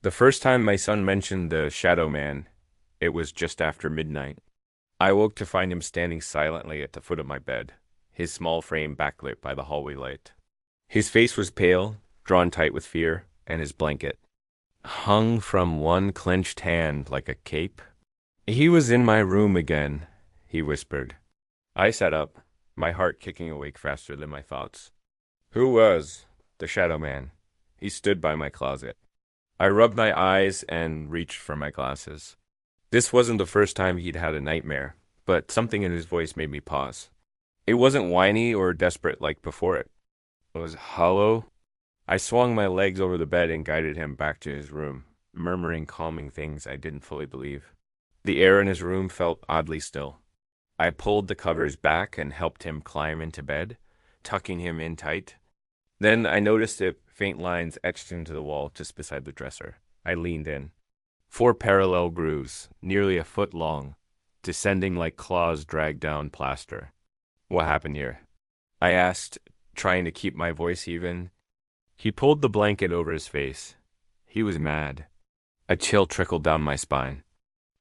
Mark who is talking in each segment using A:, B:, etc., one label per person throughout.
A: The first time my son mentioned the Shadow Man, it was just after midnight. I woke to find him standing silently at the foot of my bed, his small frame backlit by the hallway light. His face was pale, drawn tight with fear, and his blanket hung from one clenched hand like a cape. He was in my room again, he whispered. I sat up, my heart kicking awake faster than my thoughts. Who was the Shadow Man? He stood by my closet. I rubbed my eyes and reached for my glasses. This wasn't the first time he'd had a nightmare, but something in his voice made me pause. It wasn't whiny or desperate like before it. It was hollow. I swung my legs over the bed and guided him back to his room, murmuring calming things I didn't fully believe. The air in his room felt oddly still. I pulled the covers back and helped him climb into bed, tucking him in tight. Then I noticed faint lines etched into the wall just beside the dresser. I leaned in. 4 parallel grooves, nearly a foot long, descending like claws dragged down plaster. What happened here? I asked, trying to keep my voice even. He pulled the blanket over his face. He was mad. A chill trickled down my spine.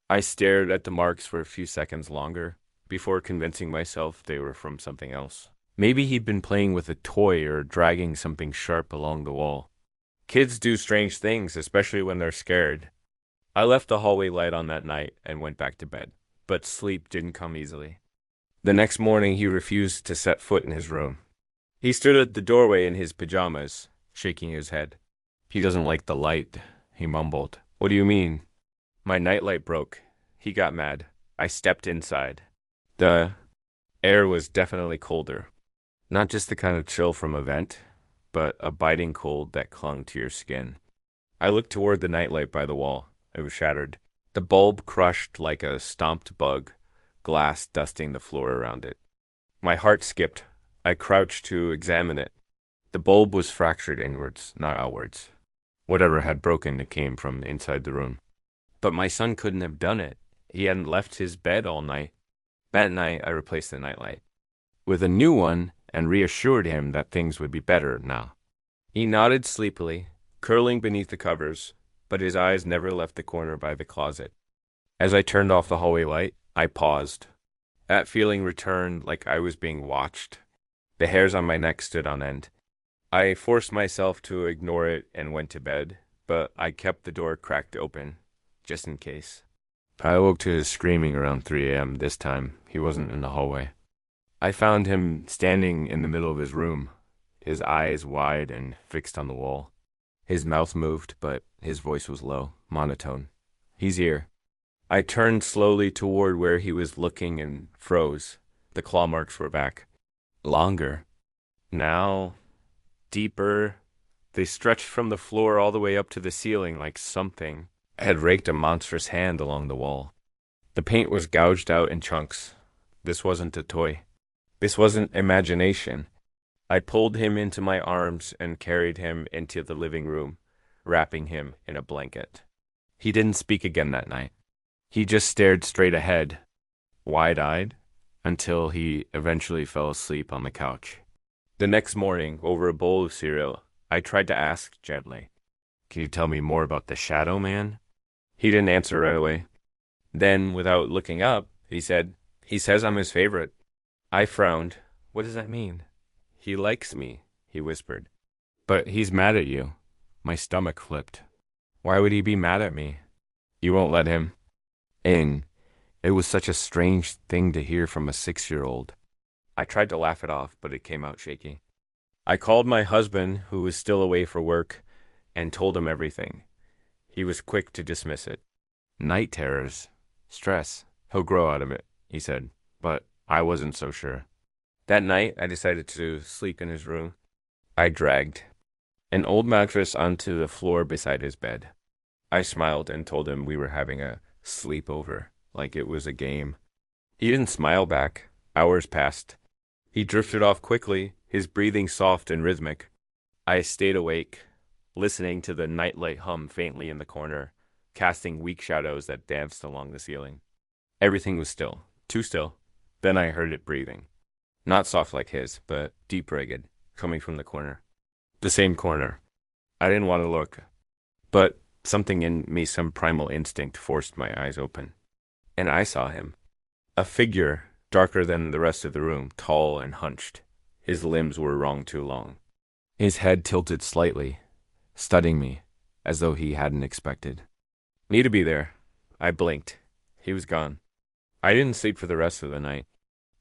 A: I stared at the marks for a few seconds longer, before convincing myself they were from something else. Maybe he'd been playing with a toy or dragging something sharp along the wall. Kids do strange things, especially when they're scared. I left the hallway light on that night and went back to bed, but sleep didn't come easily. The next morning, he refused to set foot in his room. He stood at the doorway in his pajamas, shaking his head. He doesn't like the light, he mumbled. What do you mean? My nightlight broke. He got mad. I stepped inside. The air was definitely colder. Not just the kind of chill from a vent, but a biting cold that clung to your skin. I looked toward the nightlight by the wall. It was shattered. The bulb crushed like a stomped bug, glass dusting the floor around it. My heart skipped. I crouched to examine it. The bulb was fractured inwards, not outwards. Whatever had broken, it came from inside the room. But my son couldn't have done it. He hadn't left his bed all night. That night, I replaced the nightlight with a new one and reassured him that things would be better now. He nodded sleepily, curling beneath the covers, but his eyes never left the corner by the closet. As I turned off the hallway light, I paused. That feeling returned like I was being watched. The hairs on my neck stood on end. I forced myself to ignore it and went to bed, but I kept the door cracked open, just in case. I awoke to his screaming around 3 a.m. This time, he wasn't in the hallway. I found him standing in the middle of his room, his eyes wide and fixed on the wall. His mouth moved, but his voice was low, monotone. He's here. I turned slowly toward where he was looking and froze. The claw marks were back. Longer. Now, deeper. They stretched from the floor all the way up to the ceiling like something had raked a monstrous hand along the wall. The paint was gouged out in chunks. This wasn't a toy. This wasn't imagination. I pulled him into my arms and carried him into the living room, wrapping him in a blanket. He didn't speak again that night. He just stared straight ahead, wide-eyed, until he eventually fell asleep on the couch. The next morning, over a bowl of cereal, I tried to ask gently, "Can you tell me more about the Shadow Man?" He didn't answer right away. Then, without looking up, he said, "He says I'm his favorite." I frowned. What does that mean? He likes me, he whispered. But he's mad at you. My stomach flipped. Why would he be mad at me? You won't let him. Ing. It was such a strange thing to hear from a 6-year-old. I tried to laugh it off, but it came out shaky. I called my husband, who was still away for work, and told him everything. He was quick to dismiss it. Night terrors. Stress. He'll grow out of it, he said. But I wasn't so sure. That night, I decided to sleep in his room. I dragged an old mattress onto the floor beside his bed. I smiled and told him we were having a sleepover, like it was a game. He didn't smile back. Hours passed. He drifted off quickly, his breathing soft and rhythmic. I stayed awake, listening to the nightlight hum faintly in the corner, casting weak shadows that danced along the ceiling. Everything was still, too still. Then I heard it breathing. Not soft like his, but deep ragged, coming from the corner. The same corner. I didn't want to look. But Something in me, some primal instinct, forced my eyes open. And I saw him. A figure, darker than the rest of the room, tall and hunched. His limbs were wrong too long. His head tilted slightly, studying me, as though he hadn't expected me to be there. I blinked. He was gone. I didn't sleep for the rest of the night.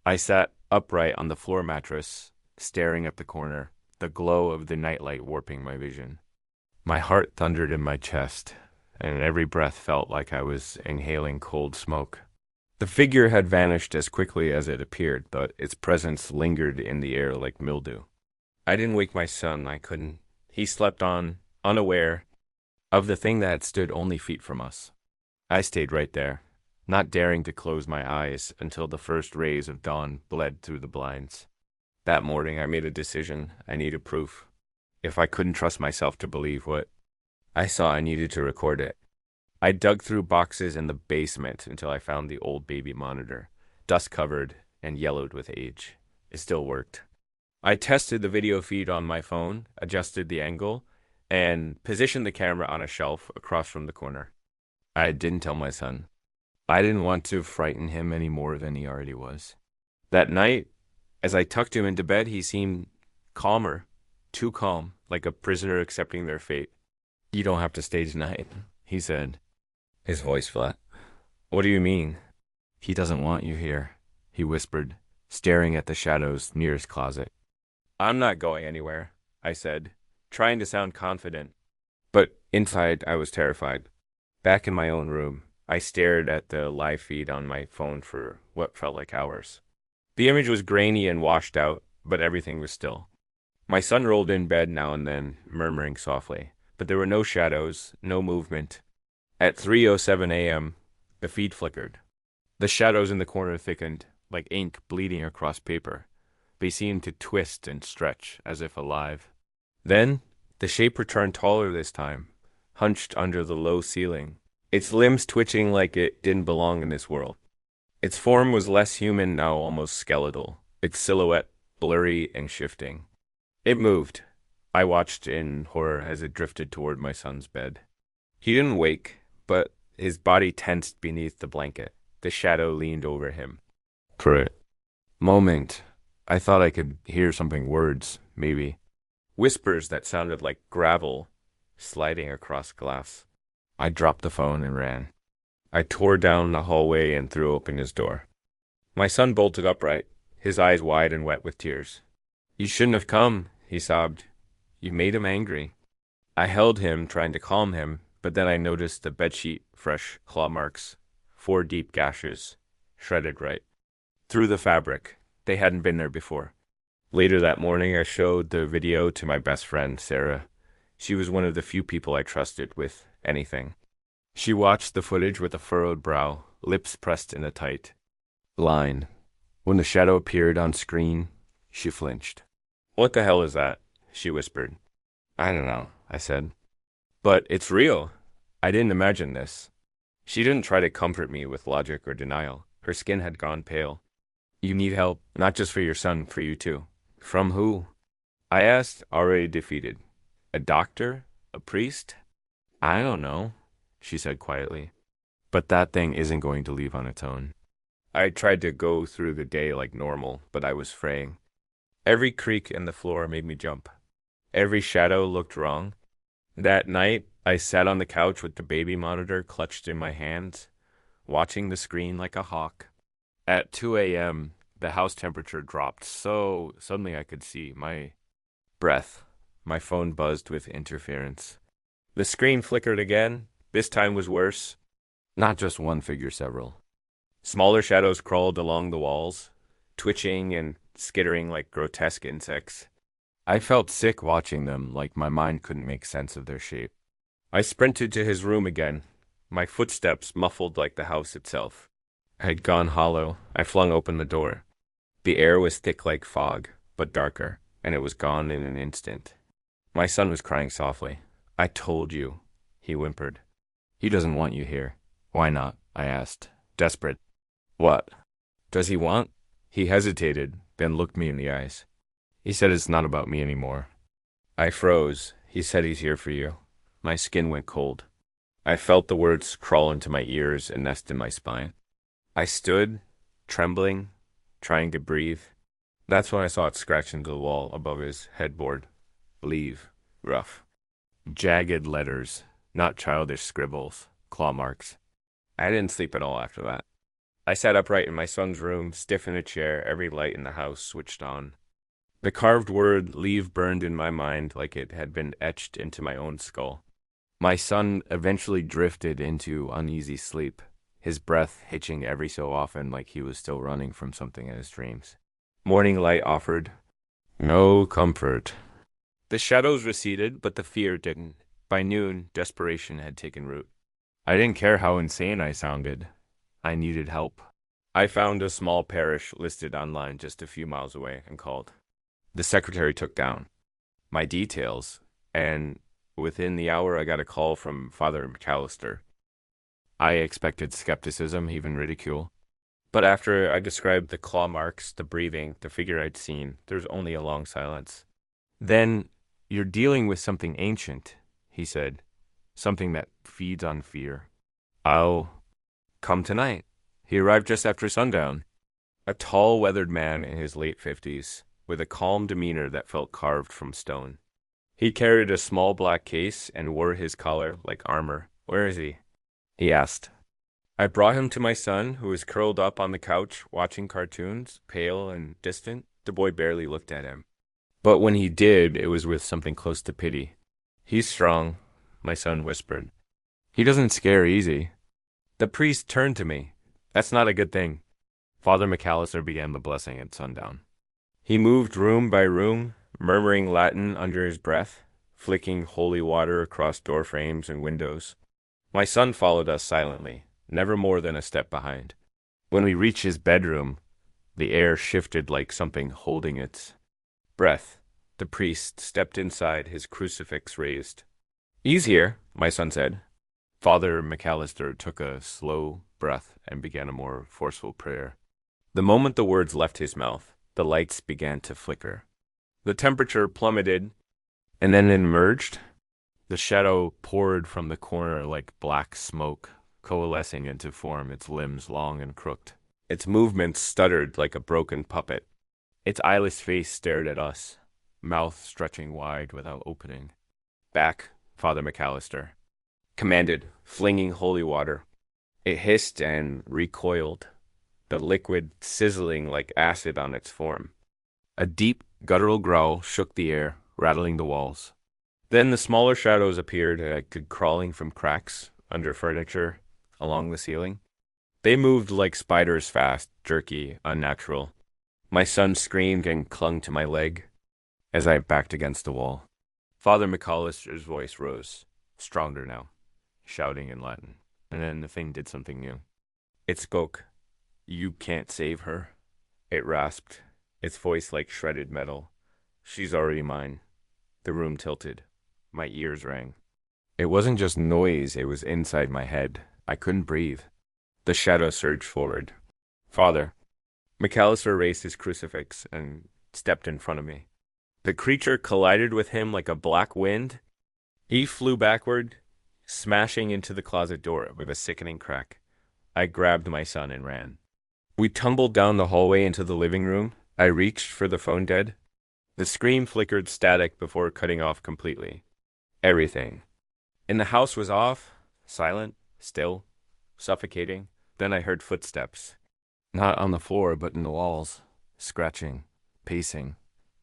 A: I sat upright on the floor mattress, staring at the corner, the glow of the nightlight warping my vision. My heart thundered in my chest, and every breath felt like I was inhaling cold smoke. The figure had vanished as quickly as it appeared, but its presence lingered in the air like mildew. I didn't wake my son, I couldn't. He slept on, unaware of the thing that had stood only feet from us. I stayed right there, not daring to close my eyes until the first rays of dawn bled through the blinds. That morning I made a decision. I needed proof. If I couldn't trust myself to believe what I saw, I needed to record it. I dug through boxes in the basement until I found the old baby monitor, dust-covered and yellowed with age. It still worked. I tested the video feed on my phone, adjusted the angle, and positioned the camera on a shelf across from the corner. I didn't tell my son. I didn't want to frighten him any more than he already was. That night, as I tucked him into bed, he seemed calmer, too calm, like a prisoner accepting their fate. "You don't have to stay tonight," he said, his voice flat. "What do you mean?" "He doesn't want you here," he whispered, staring at the shadows near his closet. "I'm not going anywhere," I said, trying to sound confident. But inside, I was terrified. Back in my own room, I stared at the live feed on my phone for what felt like hours. The image was grainy and washed out, but everything was still. My son rolled in bed now and then, murmuring softly, but there were no shadows, no movement. At 3:07 a.m., the feed flickered. The shadows in the corner thickened, like ink bleeding across paper. They seemed to twist and stretch, as if alive. Then, the shape returned taller this time, hunched under the low ceiling, its limbs twitching like it didn't belong in this world. Its form was less human, now almost skeletal, its silhouette blurry and shifting. It moved. I watched in horror as it drifted toward my son's bed. He didn't wake, but his body tensed beneath the blanket. The shadow leaned over him. For a moment, I thought I could hear something, words, maybe. Whispers that sounded like gravel sliding across glass. I dropped the phone and ran. I tore down the hallway and threw open his door. My son bolted upright, his eyes wide and wet with tears. "You shouldn't have come," he sobbed. "You made him angry." I held him, trying to calm him, but then I noticed the bedsheet, fresh claw marks, 4 deep gashes, shredded right through the fabric. They hadn't been there before. Later that morning, I showed the video to my best friend, Sarah. She was one of the few people I trusted with anything. She watched the footage with a furrowed brow, lips pressed in a tight line. When the shadow appeared on screen, she flinched. "What the hell is that?" she whispered. "I don't know," I said. "But it's real. I didn't imagine this." She didn't try to comfort me with logic or denial. Her skin had gone pale. "You need help, not just for your son, for you too." "From who?" I asked, already defeated. "A doctor? A priest?" "I don't know," she said quietly. "But that thing isn't going to leave on its own." I tried to go through the day like normal, but I was fraying. Every creak in the floor made me jump. Every shadow looked wrong. That night, I sat on the couch with the baby monitor clutched in my hands, watching the screen like a hawk. At 2 a.m., the house temperature dropped so suddenly I could see my breath. My phone buzzed with interference. The screen flickered again. This time was worse. Not just one figure, several. Smaller shadows crawled along the walls, twitching and skittering like grotesque insects. I felt sick watching them, like my mind couldn't make sense of their shape. I sprinted to his room again, my footsteps muffled like the house itself. I had gone hollow. I flung open the door. The air was thick like fog, but darker, and it was gone in an instant. My son was crying softly. "I told you," he whimpered. "He doesn't want you here." "Why not?" I asked, desperate. "What does he want?" He hesitated, then looked me in the eyes. He said it's not about me anymore. I froze. He said he's here for you. My skin went cold. I felt the words crawl into my ears and nest in my spine. I stood, trembling, trying to breathe. That's when I saw it scratch into the wall above his headboard. Leave. Rough. Jagged letters, not childish scribbles, claw marks. I didn't sleep at all after that. I sat upright in my son's room, stiff in a chair, every light in the house switched on. The carved word leave burned in my mind like it had been etched into my own skull. My son eventually drifted into uneasy sleep, his breath hitching every so often like he was still running from something in his dreams. Morning light offered no comfort. The shadows receded, but the fear didn't. By noon, desperation had taken root. I didn't care how insane I sounded. I needed help. I found a small parish listed online just a few miles away and called. The secretary took down my details, and within the hour I got a call from Father McAllister. I expected skepticism, even ridicule. But after I described the claw marks, the breathing, the figure I'd seen, there was only a long silence. Then, you're dealing with something ancient, he said. Something that feeds on fear. I'll come tonight. He arrived just after sundown. A tall, weathered man in his late 50s, with a calm demeanor that felt carved from stone. He carried a small black case and wore his collar like armor. Where is he? He asked. I brought him to my son, who was curled up on the couch watching cartoons, pale and distant. The boy barely looked at him. But when he did, it was with something close to pity. He's strong, my son whispered. He doesn't scare easy. The priest turned to me. That's not a good thing. Father McAllister began the blessing at sundown. He moved room by room, murmuring Latin under his breath, flicking holy water across door frames and windows. My son followed us silently, never more than a step behind. When we reached his bedroom, the air shifted like something holding its breath. The priest stepped inside, his crucifix raised. He's here, my son said. Father McAllister took a slow breath and began a more forceful prayer. The moment the words left his mouth, the lights began to flicker. The temperature plummeted, and then it emerged. The shadow poured from the corner like black smoke, coalescing into form, its limbs long and crooked. Its movements stuttered like a broken puppet. Its eyeless face stared at us, mouth stretching wide without opening. Back, Father McAllister commanded, flinging holy water. It hissed and recoiled, the liquid sizzling like acid on its form. A deep, guttural growl shook the air, rattling the walls. Then the smaller shadows appeared, crawling from cracks, under furniture, along the ceiling. They moved like spiders, fast, jerky, unnatural. My son screamed and clung to my leg as I backed against the wall. Father McAllister's voice rose, stronger now, shouting in Latin. And then the thing did something new. It spoke. You can't save her. It rasped, its voice like shredded metal. She's already mine. The room tilted. My ears rang. It wasn't just noise, it was inside my head. I couldn't breathe. The shadow surged forward. Father. McAllister raised his crucifix and stepped in front of me. The creature collided with him like a black wind. He flew backward, smashing into the closet door with a sickening crack. I grabbed my son and ran. We tumbled down the hallway into the living room. I reached for the phone dead. The scream flickered static before cutting off completely. Everything. And the house was off, silent, still, suffocating. Then I heard footsteps. Not on the floor, but in the walls. Scratching, pacing.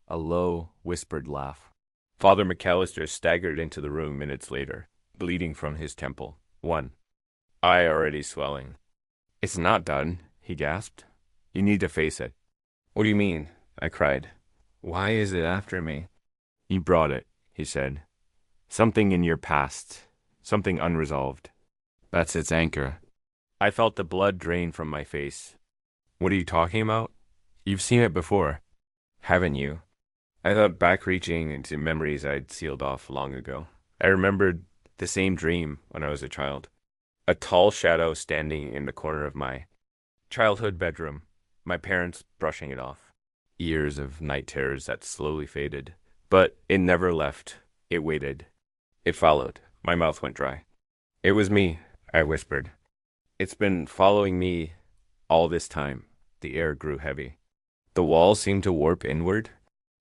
A: A low, whispered laugh. Father McAllister staggered into the room minutes later, bleeding from his temple. One. Eye already swelling. It's not done, he gasped. You need to face it. What do you mean? I cried. Why is it after me? You brought it, he said. Something in your past. Something unresolved. That's its anchor. I felt the blood drain from my face. What are you talking about? You've seen it before, haven't you? I thought back reaching into memories I'd sealed off long ago. I remembered the same dream when I was a child. A tall shadow standing in the corner of my childhood bedroom, my parents brushing it off. Years of night terrors that slowly faded. But it never left. It waited. It followed. My mouth went dry. It was me, I whispered. It's been following me all this time. The air grew heavy. The walls seemed to warp inward.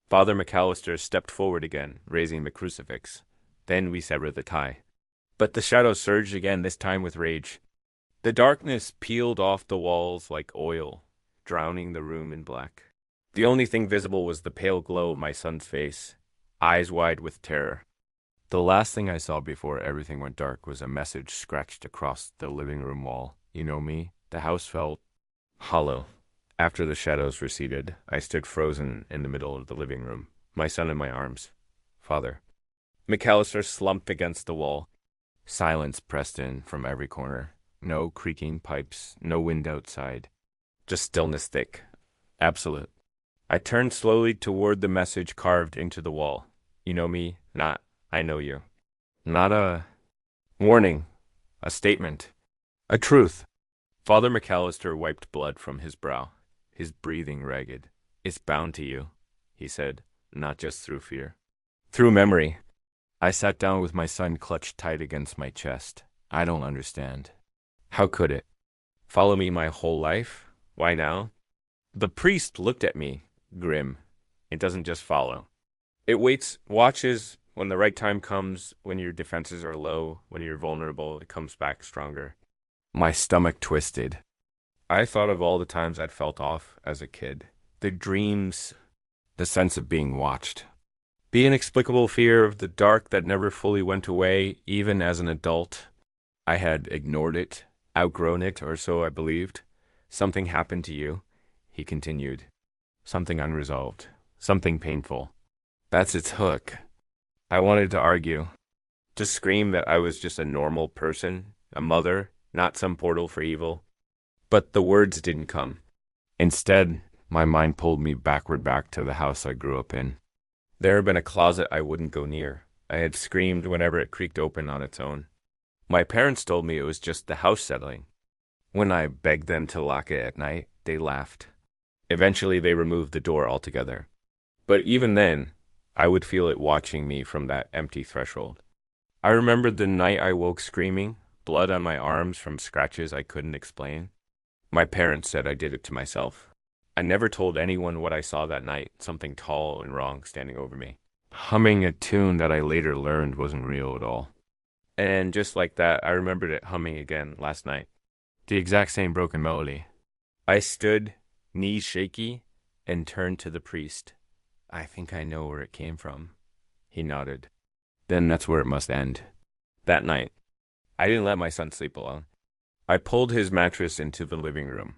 A: Father McAllister stepped forward again, raising the crucifix. Then we severed the tie. But the shadow surged again, this time with rage. The darkness peeled off the walls like oil, drowning the room in black. The only thing visible was the pale glow of my son's face, eyes wide with terror. The last thing I saw before everything went dark was a message scratched across the living room wall. You know me? The house felt hollow. After the shadows receded, I stood frozen in the middle of the living room, my son in my arms. Father. McAllister slumped against the wall. Silence pressed in from every corner. No creaking pipes, no wind outside. Just stillness thick. Absolute. I turned slowly toward the message carved into the wall. You know me? Not, I know you. Not a warning. A statement. A truth. Father McAllister wiped blood from his brow, his breathing ragged. It's bound to you, he said, not just through fear. Through memory. I sat down with my son clutched tight against my chest. I don't understand. How could it? Follow me my whole life? Why now? The priest looked at me, grim. It doesn't just follow. It waits, watches, when the right time comes, when your defenses are low, when you're vulnerable, it comes back stronger. My stomach twisted. I thought of all the times I'd felt off as a kid. The dreams, the sense of being watched. The inexplicable fear of the dark that never fully went away, even as an adult. I had ignored it, outgrown it, or so I believed. Something happened to you, he continued. Something unresolved, something painful. That's its hook. I wanted to argue, to scream that I was just a normal person, a mother, not some portal for evil. But the words didn't come. Instead, my mind pulled me backward back to the house I grew up in. There had been a closet I wouldn't go near. I had screamed whenever it creaked open on its own. My parents told me it was just the house settling. When I begged them to lock it at night, they laughed. Eventually, they removed the door altogether. But even then, I would feel it watching me from that empty threshold. I remembered the night I woke screaming, blood on my arms from scratches I couldn't explain. My parents said I did it to myself. I never told anyone what I saw that night, something tall and wrong standing over me, humming a tune that I later learned wasn't real at all. And just like that, I remembered it humming again last night. The exact same broken melody. I stood, knees shaky, and turned to the priest. I think I know where it came from. He nodded. Then that's where it must end. That night, I didn't let my son sleep alone. I pulled his mattress into the living room.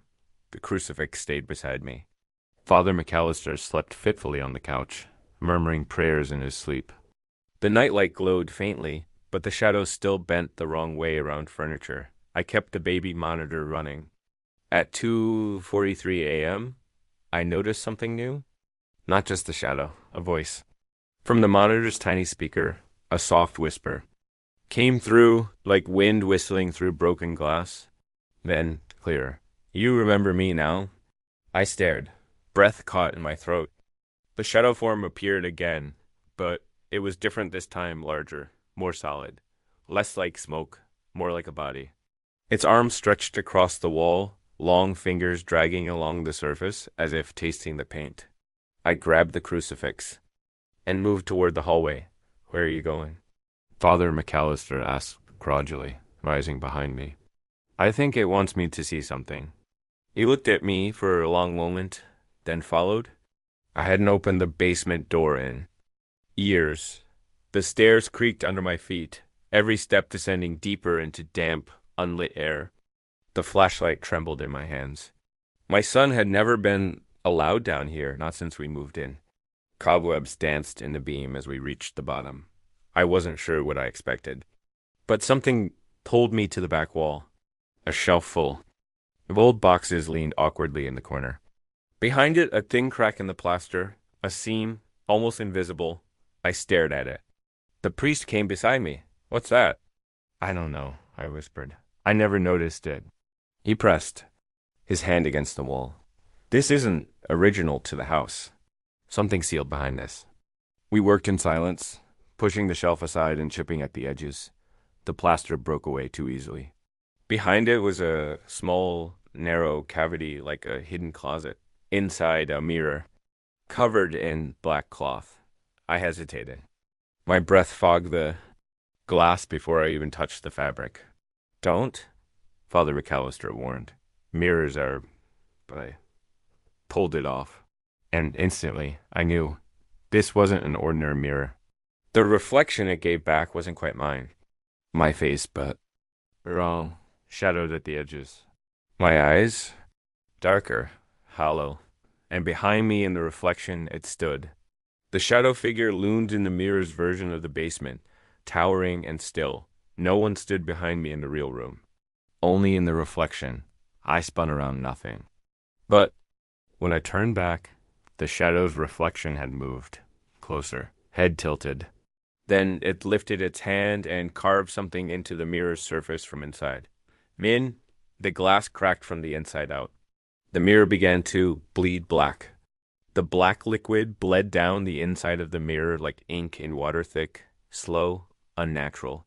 A: The crucifix stayed beside me. Father McAllister slept fitfully on the couch, murmuring prayers in his sleep. The nightlight glowed faintly, but the shadows still bent the wrong way around furniture. I kept the baby monitor running. At 2:43 a.m., I noticed something new. Not just a shadow, a voice. From the monitor's tiny speaker, a soft whisper came through like wind whistling through broken glass. Then, clearer. You remember me now? I stared, breath caught in my throat. The shadow form appeared again, but it was different this time, larger, more solid, less like smoke, more like a body. Its arms stretched across the wall, long fingers dragging along the surface as if tasting the paint. I grabbed the crucifix and moved toward the hallway. Where are you going? Father McAllister asked grudgingly, rising behind me. I think it wants me to see something. He looked at me for a long moment, then followed. I hadn't opened the basement door in years. The stairs creaked under my feet, every step descending deeper into damp, unlit air. The flashlight trembled in my hands. My son had never been allowed down here, not since we moved in. Cobwebs danced in the beam as we reached the bottom. I wasn't sure what I expected. But something pulled me to the back wall. A shelf full of old boxes leaned awkwardly in the corner. Behind it, a thin crack in the plaster, a seam, almost invisible. I stared at it. The priest came beside me. What's that? I don't know, I whispered. I never noticed it. He pressed, his hand against the wall. This isn't original to the house. Something sealed behind this. We worked in silence, pushing the shelf aside and chipping at the edges. The plaster broke away too easily. Behind it was a small, narrow cavity like a hidden closet. Inside, a mirror, covered in black cloth. I hesitated. My breath fogged the glass before I even touched the fabric. Don't, Father McAllister warned. Mirrors are. But I pulled it off. And instantly, I knew this wasn't an ordinary mirror. The reflection it gave back wasn't quite mine. My face, but wrong, shadowed at the edges. My eyes, darker, hollow, and behind me in the reflection it stood. The shadow figure loomed in the mirror's version of the basement, towering and still. No one stood behind me in the real room. Only in the reflection. I spun around nothing. But when I turned back, the shadow's reflection had moved. Closer, head tilted. Then it lifted its hand and carved something into the mirror's surface from inside. Min, the glass cracked from the inside out. The mirror began to bleed black. The black liquid bled down the inside of the mirror like ink in water thick, slow, unnatural.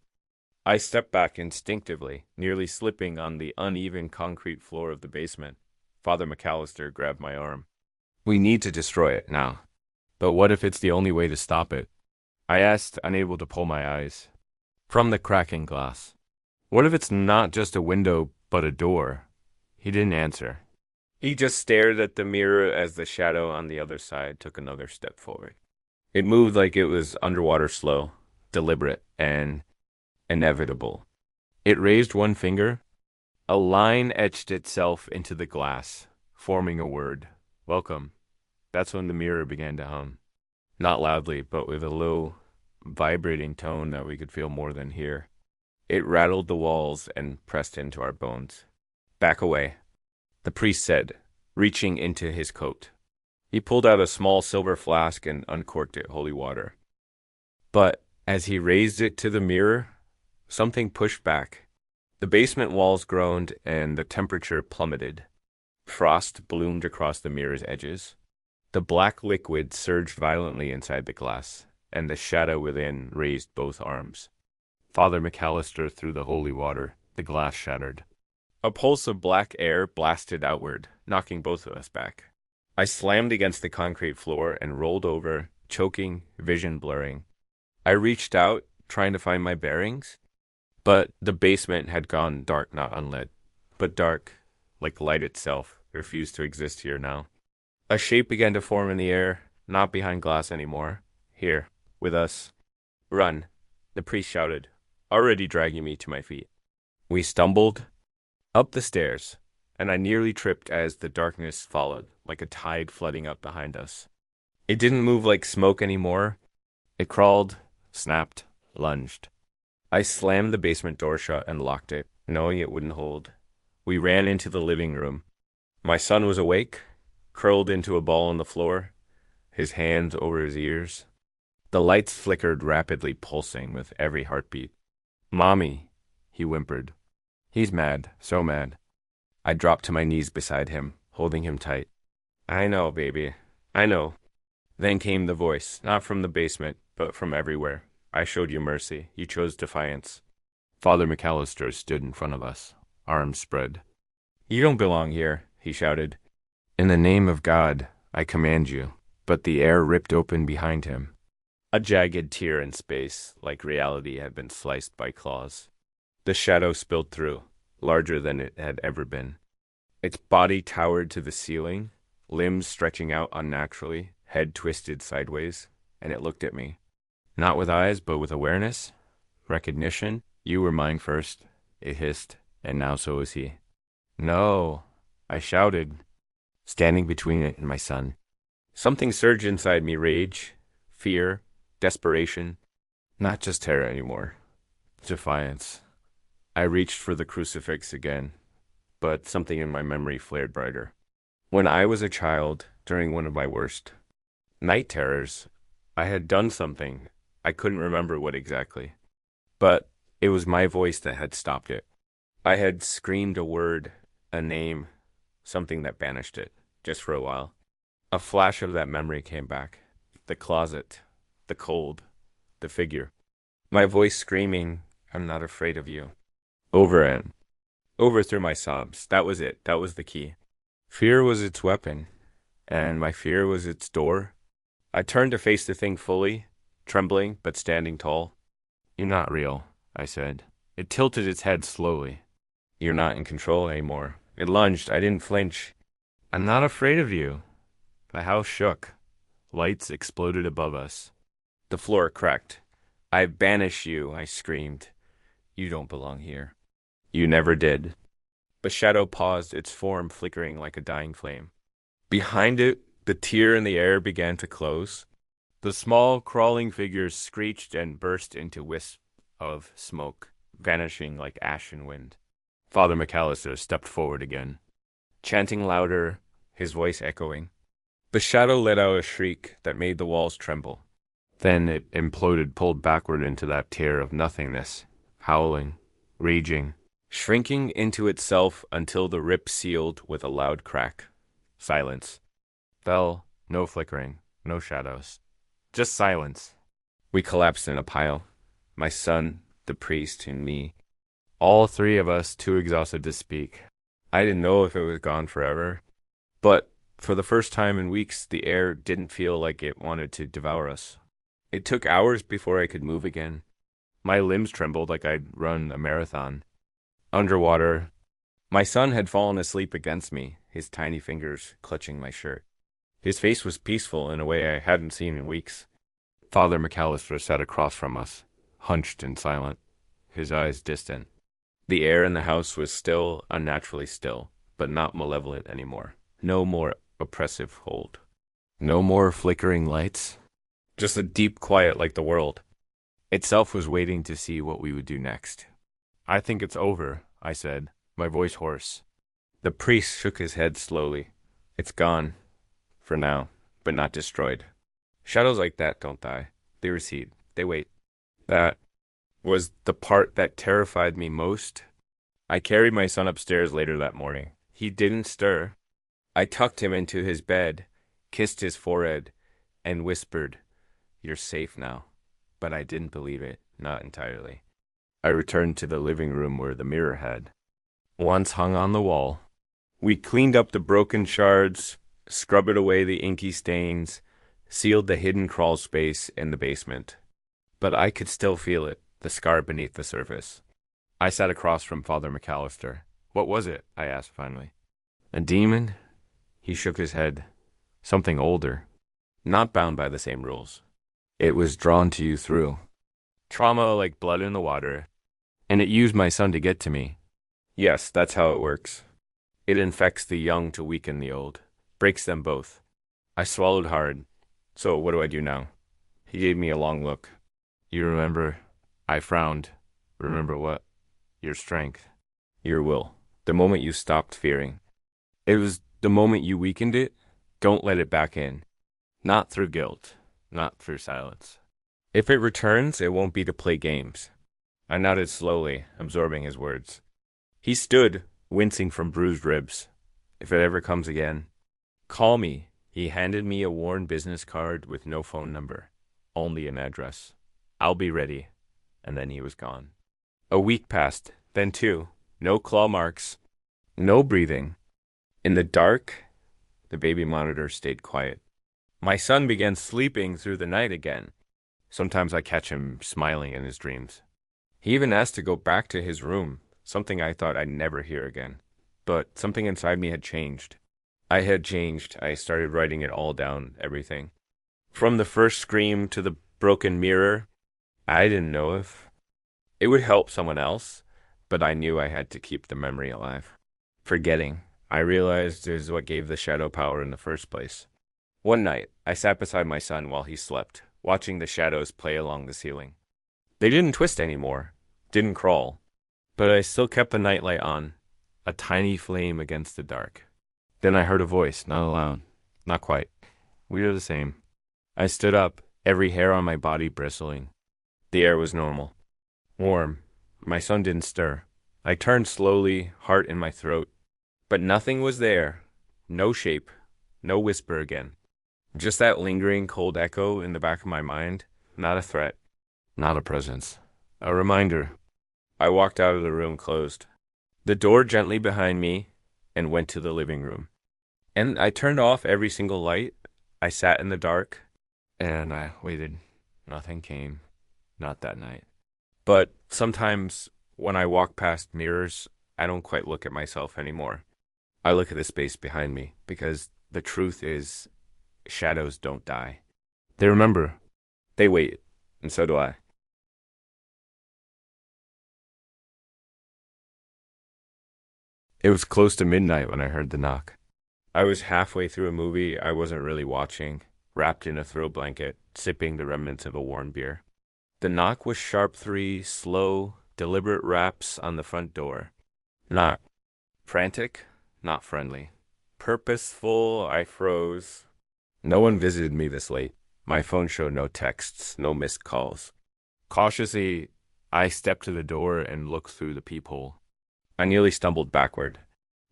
A: I stepped back instinctively, nearly slipping on the uneven concrete floor of the basement. Father McAllister grabbed my arm. We need to destroy it now. But what if it's the only way to stop it? I asked, unable to pull my eyes from the cracking glass. What if it's not just a window, but a door? He didn't answer. He just stared at the mirror as the shadow on the other side took another step forward. It moved like it was underwater slow, deliberate, and inevitable. It raised one finger. A line etched itself into the glass, forming a word. Welcome. That's when the mirror began to hum. Not loudly, but with a low, vibrating tone that we could feel more than hear. It rattled the walls and pressed into our bones. Back away, the priest said, reaching into his coat. He pulled out a small silver flask and uncorked it holy water. But as he raised it to the mirror, something pushed back. The basement walls groaned and the temperature plummeted. Frost bloomed across the mirror's edges. The black liquid surged violently inside the glass, and the shadow within raised both arms. Father McAllister threw the holy water. The glass shattered. A pulse of black air blasted outward, knocking both of us back. I slammed against the concrete floor and rolled over, choking, vision blurring. I reached out, trying to find my bearings, but the basement had gone dark, not unlit. But dark, like light itself, refused to exist here now. A shape began to form in the air, not behind glass anymore. Here, with us. Run, the priest shouted, already dragging me to my feet. We stumbled up the stairs, and I nearly tripped as the darkness followed, like a tide flooding up behind us. It didn't move like smoke anymore. It crawled, snapped, lunged. I slammed the basement door shut and locked it, knowing it wouldn't hold. We ran into the living room. My son was awake, curled into a ball on the floor, his hands over his ears. The lights flickered rapidly, pulsing with every heartbeat. Mommy, he whimpered. He's mad, so mad. I dropped to my knees beside him, holding him tight. I know, baby. I know. Then came the voice, not from the basement, but from everywhere. I showed you mercy. You chose defiance. Father McAllister stood in front of us, arms spread. You don't belong here, he shouted. In the name of God, I command you. But the air ripped open behind him. A jagged tear in space, like reality had been sliced by claws. The shadow spilled through, larger than it had ever been. Its body towered to the ceiling, limbs stretching out unnaturally, head twisted sideways, and it looked at me. Not with eyes, but with awareness, recognition. You were mine first, it hissed, and now so is he. No, I shouted, standing between it and my son. Something surged inside me, rage, fear, desperation, not just terror anymore, defiance. I reached for the crucifix again, but something in my memory flared brighter. When I was a child, during one of my worst night terrors, I had done something. I couldn't remember what exactly, but it was my voice that had stopped it. I had screamed a word, a name, something that banished it, just for a while. A flash of that memory came back. The closet, the cold, the figure. My voice screaming, I'm not afraid of you. Over and over through my sobs. That was it. That was the key. Fear was its weapon, and my fear was its door. I turned to face the thing fully, trembling but standing tall. You're not real, I said. It tilted its head slowly. You're not in control anymore. It lunged. I didn't flinch. I'm not afraid of you. The house shook. Lights exploded above us. The floor cracked. I banish you, I screamed. You don't belong here. You never did. The shadow paused, its form flickering like a dying flame. Behind it, the tear in the air began to close. The small, crawling figures screeched and burst into wisps of smoke, vanishing like ash in wind. Father McAllister stepped forward again, chanting louder, his voice echoing. The shadow let out a shriek that made the walls tremble. Then it imploded, pulled backward into that tear of nothingness, howling, raging, shrinking into itself until the rip sealed with a loud crack. Silence. Fell, no flickering, no shadows. Just silence. We collapsed in a pile. My son, the priest, and me. All three of us too exhausted to speak. I didn't know if it was gone forever, but for the first time in weeks, the air didn't feel like it wanted to devour us. It took hours before I could move again. My limbs trembled like I'd run a marathon. Underwater, my son had fallen asleep against me, his tiny fingers clutching my shirt. His face was peaceful in a way I hadn't seen in weeks. Father McAllister sat across from us, hunched and silent, his eyes distant. The air in the house was still, unnaturally still, but not malevolent anymore. No more oppressive hold. No more flickering lights. Just a deep quiet like the world itself was waiting to see what we would do next. I think it's over, I said, my voice hoarse. The priest shook his head slowly. It's gone. For now, but not destroyed. Shadows like that don't die. They recede. They wait. That was the part that terrified me most. I carried my son upstairs later that morning. He didn't stir. I tucked him into his bed, kissed his forehead, and whispered, "You're safe now." But I didn't believe it, not entirely. I returned to the living room where the mirror had once hung on the wall. We cleaned up the broken shards, scrubbed away the inky stains, sealed the hidden crawl space in the basement. But I could still feel it, the scar beneath the surface. I sat across from Father McAllister. What was it? I asked finally. A demon? He shook his head. Something older. Not bound by the same rules. It was drawn to you through trauma like blood in the water, and it used my son to get to me. Yes, that's how it works. It infects the young to weaken the old. Breaks them both. I swallowed hard. So what do I do now? He gave me a long look. You remember? I frowned. Remember what? Your strength. Your will. The moment you stopped fearing. It was the moment you weakened it. Don't let it back in. Not through guilt. Not through silence. If it returns, it won't be to play games. I nodded slowly, absorbing his words. He stood, wincing from bruised ribs. If it ever comes again, call me. He handed me a worn business card with no phone number, only an address. I'll be ready. And then he was gone. A week passed, then two. No claw marks. No breathing. In the dark, the baby monitor stayed quiet. My son began sleeping through the night again. Sometimes I catch him smiling in his dreams. He even asked to go back to his room, something I thought I'd never hear again. But something inside me had changed. I had changed. I started writing it all down, everything. From the first scream to the broken mirror, I didn't know if it would help someone else, but I knew I had to keep the memory alive. Forgetting, I realized, is what gave the shadow power in the first place. One night, I sat beside my son while he slept, watching the shadows play along the ceiling. They didn't twist anymore, didn't crawl, but I still kept the nightlight on, a tiny flame against the dark. Then I heard a voice, not aloud, not quite. We were the same. I stood up, every hair on my body bristling. The air was normal. Warm. My son didn't stir. I turned slowly, heart in my throat. But nothing was there. No shape. No whisper again. Just that lingering cold echo in the back of my mind. Not a threat. Not a presence. A reminder. I walked out of the room closed. The door gently behind me and went to the living room. And I turned off every single light. I sat in the dark and I waited. Nothing came. Not that night. But sometimes when I walk past mirrors, I don't quite look at myself anymore. I look at the space behind me because the truth is shadows don't die. They remember. They wait. And so do I. It was close to midnight when I heard the knock. I was halfway through a movie I wasn't really watching, wrapped in a throw blanket, sipping the remnants of a warm beer. The knock was sharp three, slow, deliberate raps on the front door. Not frantic, not friendly. Purposeful, I froze. No one visited me this late. My phone showed no texts, no missed calls. Cautiously, I stepped to the door and looked through the peephole. I nearly stumbled backward.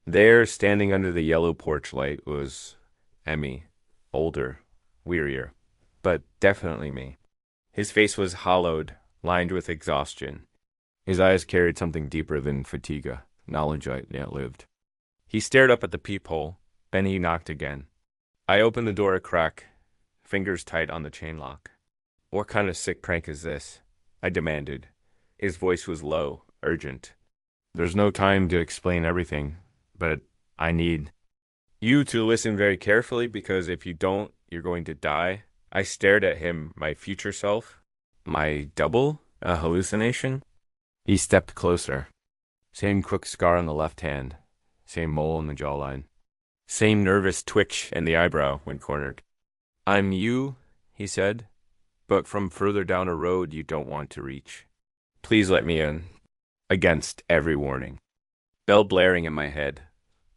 A: There, standing under the yellow porch light, was Emmy, older, wearier, but definitely me. His face was hollowed, lined with exhaustion. His eyes carried something deeper than fatigue, knowledge I outlived. He stared up at the peephole, then he knocked again. I opened the door a crack, fingers tight on the chain lock. "What kind of sick prank is this?" I demanded. His voice was low, urgent. "There's no time to explain everything, but I need you to listen very carefully because if you don't, you're going to die." I stared at him, my future self, my double, a hallucination. He stepped closer. Same crook scar on the left hand, same mole in the jawline, same nervous twitch in the eyebrow when cornered. "I'm you," he said, "but from further down a road you don't want to reach. Please let me in." Against every warning. Bell blaring in my head,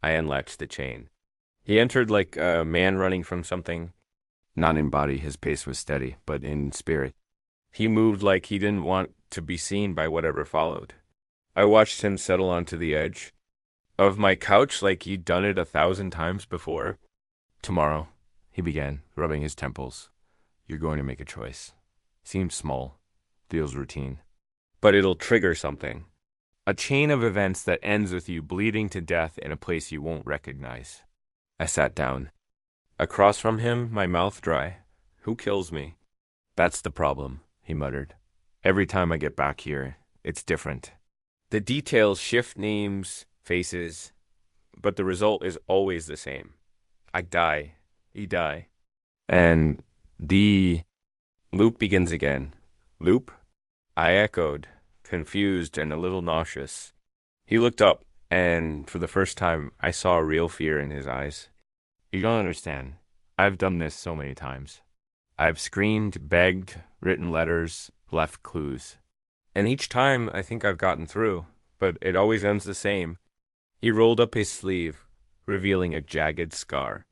A: I unlatched the chain. He entered like a man running from something. Not in body, his pace was steady, but in spirit. He moved like he didn't want to be seen by whatever followed. I watched him settle onto the edge of my couch like he'd done it 1,000 times before. "Tomorrow," he began, rubbing his temples, "you're going to make a choice. Seems small, feels routine, but it'll trigger something. A chain of events that ends with you bleeding to death in a place you won't recognize." I sat down. Across from him, my mouth dry. "Who kills me?" "That's the problem," he muttered. "Every time I get back here, it's different. The details shift names, faces, but the result is always the same. I die. You die. And the loop begins again." "Loop?" I echoed, confused and a little nauseous. He looked up, and for the first time, I saw real fear in his eyes. "You don't understand. I've done this so many times. I've screamed, begged, written letters, left clues. And each time I think I've gotten through, but it always ends the same." He rolled up his sleeve, revealing a jagged scar.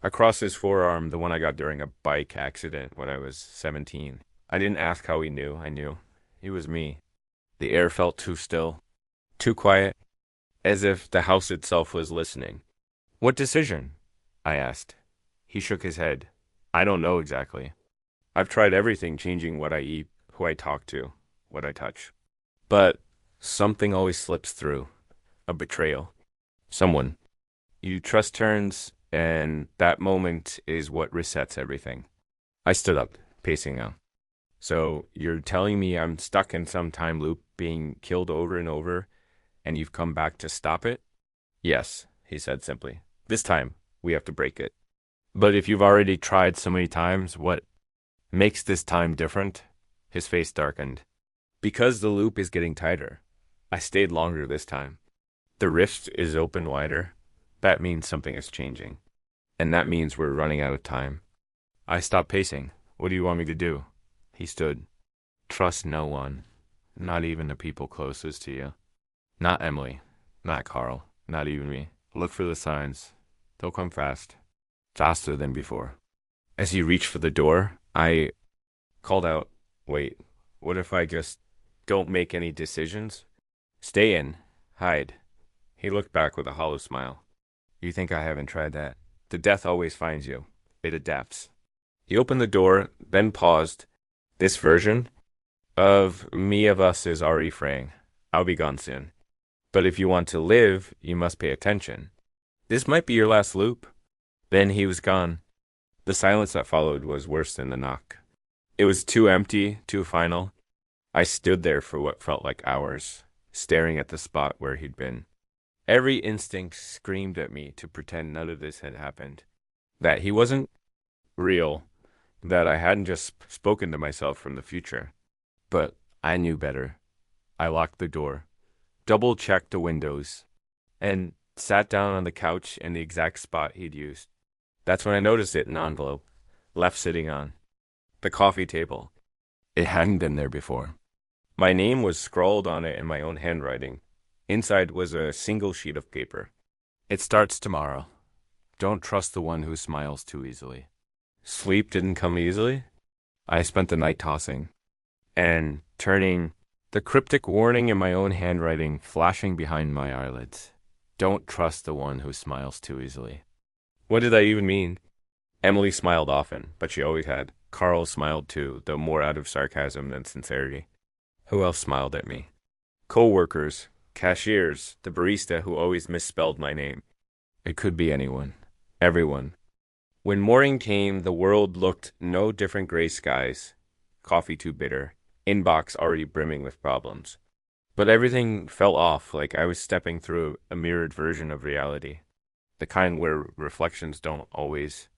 A: Across his forearm, the one I got during a bike accident when I was 17. I didn't ask how he knew. I knew. It was me. The air felt too still, too quiet, as if the house itself was listening. "What decision?" I asked. He shook his head. "I don't know exactly. I've tried everything, changing what I eat, who I talk to, what I touch. But something always slips through. A betrayal. Someone. You trust turns, and that moment is what resets everything." I stood up, pacing now. "So you're telling me I'm stuck in some time loop, being killed over and over, and you've come back to stop it?" "Yes," he said simply. "This time, we have to break it." "But if you've already tried so many times, what makes this time different?" His face darkened. "Because the loop is getting tighter. I stayed longer this time. The rift is open wider. That means something is changing. And that means we're running out of time." I stopped pacing. "What do you want me to do?" He stood. "Trust no one. Not even the people closest to you. Not Emily. Not Carl. Not even me. Look for the signs. They'll come fast. Faster than before." As he reached for the door, I called out, "Wait, what if I just don't make any decisions? Stay in. Hide." He looked back with a hollow smile. "You think I haven't tried that? The death always finds you. It adapts." He opened the door, then paused. "This version of me of us is already fraying. I'll be gone soon. But if you want to live, you must pay attention. This might be your last loop. Then he was gone. The silence that followed was worse than the knock. It was too empty, too final. I stood there for what felt like hours, staring at the spot where he'd been. Every instinct screamed at me to pretend none of this had happened. That he wasn't real. That I hadn't just spoken to myself from the future. But I knew better. I locked the door, double-checked the windows, and sat down on the couch in the exact spot he'd used. That's when I noticed it in an envelope, left sitting on the coffee table. It hadn't been there before. My name was scrawled on it in my own handwriting. Inside was a single sheet of paper. It starts tomorrow. Don't trust the one who smiles too easily. Sleep didn't come easily. I spent the night tossing and turning, the cryptic warning in my own handwriting flashing behind my eyelids. Don't trust the one who smiles too easily. What did that even mean? Emily smiled often, but she always had. Carl smiled too, though more out of sarcasm than sincerity. Who else smiled at me? Co-workers, cashiers, the barista who always misspelled my name. It could be anyone. Everyone. When morning came, the world looked no different gray skies. Coffee too bitter. Inbox already brimming with problems. But everything fell off like I was stepping through a mirrored version of reality. The kind where reflections don't always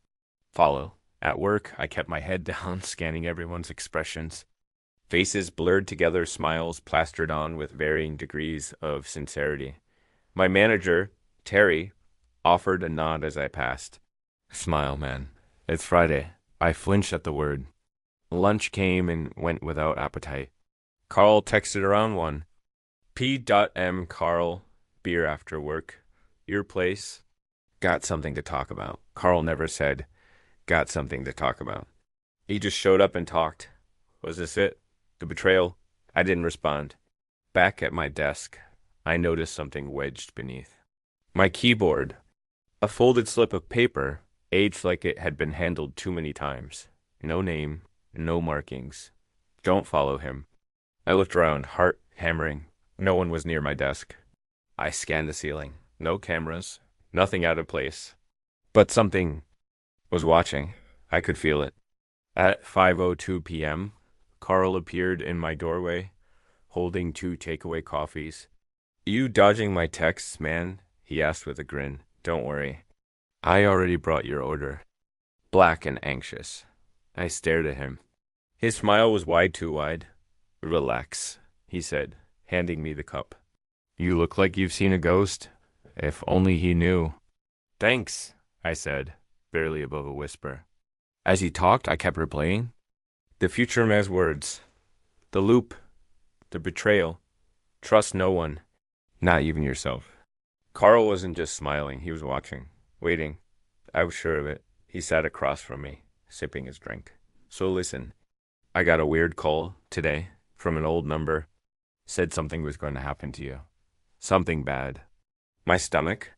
A: follow. At work, I kept my head down, scanning everyone's expressions. Faces blurred together, smiles plastered on with varying degrees of sincerity. My manager, Terry, offered a nod as I passed. Smile, man. It's Friday. I flinched at the word. Lunch came and went without appetite. Carl texted around 1. P.M. Carl, beer after work. Your place? Got something to talk about. Carl never said, got something to talk about. He just showed up and talked. Was this it? The betrayal? I didn't respond. Back at my desk, I noticed something wedged beneath. My keyboard. A folded slip of paper, aged like it had been handled too many times. No name, no markings. Don't follow him. I looked around, heart hammering. No one was near my desk. I scanned the ceiling. No cameras. Nothing out of place. But something was watching. I could feel it. At 5:02 p.m., Carl appeared in my doorway, holding 2 takeaway coffees. You dodging my texts, man? He asked with a grin. Don't worry. I already brought your order. Black and anxious. I stared at him. His smile was too wide. Relax, he said, handing me the cup. You look like you've seen a ghost. If only he knew. Thanks, I said, barely above a whisper. As he talked, I kept replaying. The future man's words. The loop. The betrayal. Trust no one. Not even yourself. Carl wasn't just smiling, he was watching. Waiting. I was sure of it. He sat across from me, sipping his drink. So listen. I got a weird call today from an old number. Said something was going to happen to you. Something bad. My stomach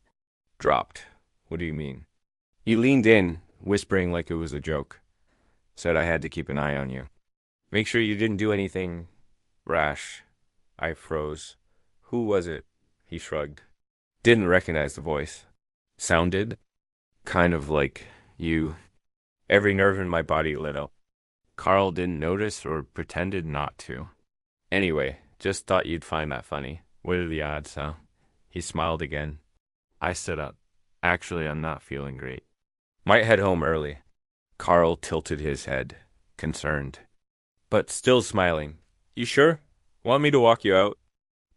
A: dropped. What do you mean? He leaned in, whispering like it was a joke. Said I had to keep an eye on you. Make sure you didn't do anything rash. I froze. Who was it? He shrugged. Didn't recognize the voice. Sounded kind of like you. Every nerve in my body lit up. Carl didn't notice or pretended not to. Anyway, just thought you'd find that funny. What are the odds, huh? He smiled again. I stood up. Actually, I'm not feeling great. Might head home early. Carl tilted his head, concerned, but still smiling. You sure? Want me to walk you out?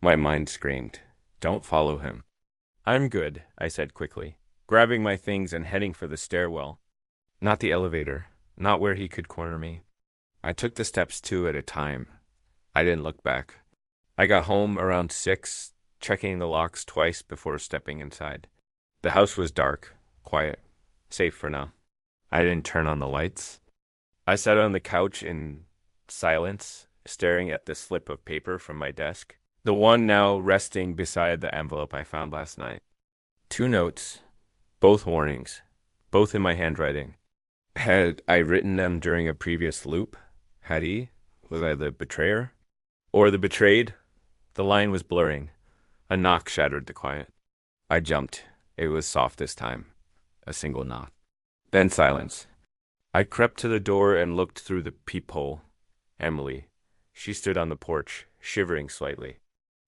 A: My mind screamed. Don't follow him. I'm good, I said quickly, grabbing my things and heading for the stairwell. Not the elevator, not where he could corner me. I took the steps 2 at a time. I didn't look back. I got home around 6, checking the locks twice before stepping inside. The house was dark, quiet, safe for now. I didn't turn on the lights. I sat on the couch in silence, staring at the slip of paper from my desk, the one now resting beside the envelope I found last night. 2 notes, both warnings, both in my handwriting. Had I written them during a previous loop? Had he? Was I the betrayer? Or the betrayed? The line was blurring. A knock shattered the quiet. I jumped. It was soft this time. A single knock. Then silence. I crept to the door and looked through the peephole. Emily. She stood on the porch, shivering slightly.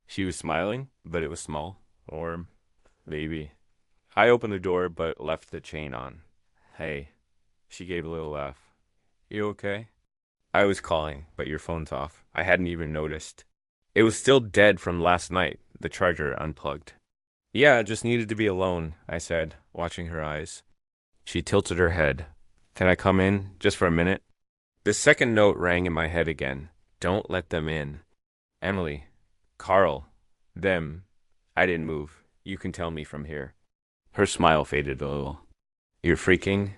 A: She was smiling, but it was small. Or maybe. I opened the door, but left the chain on. Hey. She gave a little laugh. You okay? I was calling, but your phone's off. I hadn't even noticed. It was still dead from last night, the charger unplugged. Yeah, I just needed to be alone, I said, watching her eyes. She tilted her head. Can I come in, just for a minute? The second note rang in my head again. Don't let them in. Emily. Carl. Them. I didn't move. You can tell me from here. Her smile faded a little. You're freaking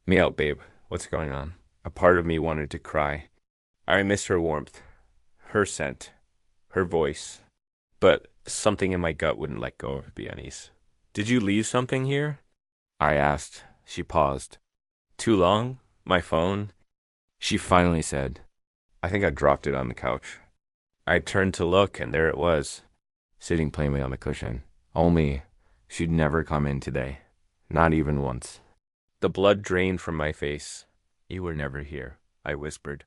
A: me out, babe. What's going on? A part of me wanted to cry. I missed her warmth, her scent, her voice. But something in my gut wouldn't let go of the unease. Did you leave something here? I asked. She paused. Too long? My phone? She finally said, I think I dropped it on the couch. I turned to look, and there it was, sitting plainly on the cushion. Only she'd never come in today. Not even once. The blood drained from my face. You were never here, I whispered.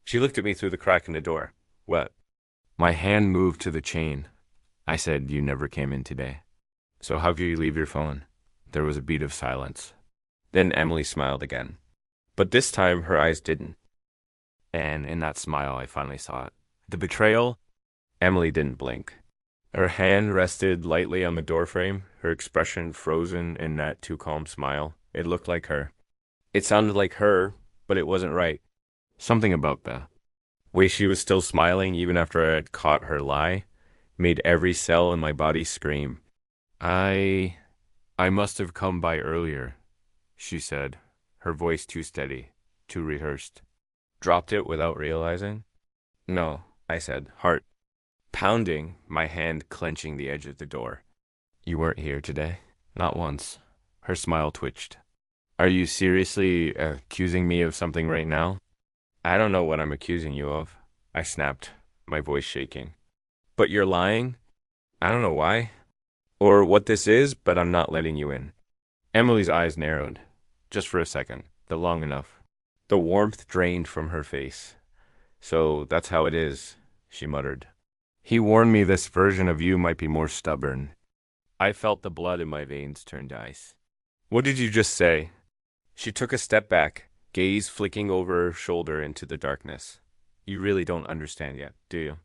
A: She looked at me through the crack in the door. What? My hand moved to the chain. I said, you never came in today. So how could you leave your phone? There was a beat of silence. Then Emily smiled again. But this time her eyes didn't. And in that smile I finally saw it. The betrayal? Emily didn't blink. Her hand rested lightly on the doorframe, her expression frozen in that too calm smile. It looked like her. It sounded like her, but it wasn't right. Something about the way she was still smiling even after I had caught her lie made every cell in my body scream. I must have come by earlier, she said, her voice too steady, too rehearsed. Dropped it without realizing? No, I said, heart pounding, my hand clenching the edge of the door. You weren't here today? Not once. Her smile twitched. Are you seriously accusing me of something right now? I don't know what I'm accusing you of, I snapped, my voice shaking. But you're lying? I don't know why. Or what this is, but I'm not letting you in. Emily's eyes narrowed, just for a second, but long enough. The warmth drained from her face. So that's how it is, she muttered. He warned me this version of you might be more stubborn. I felt the blood in my veins turn to ice. What did you just say? She took a step back, gaze flicking over her shoulder into the darkness. You really don't understand yet, do you?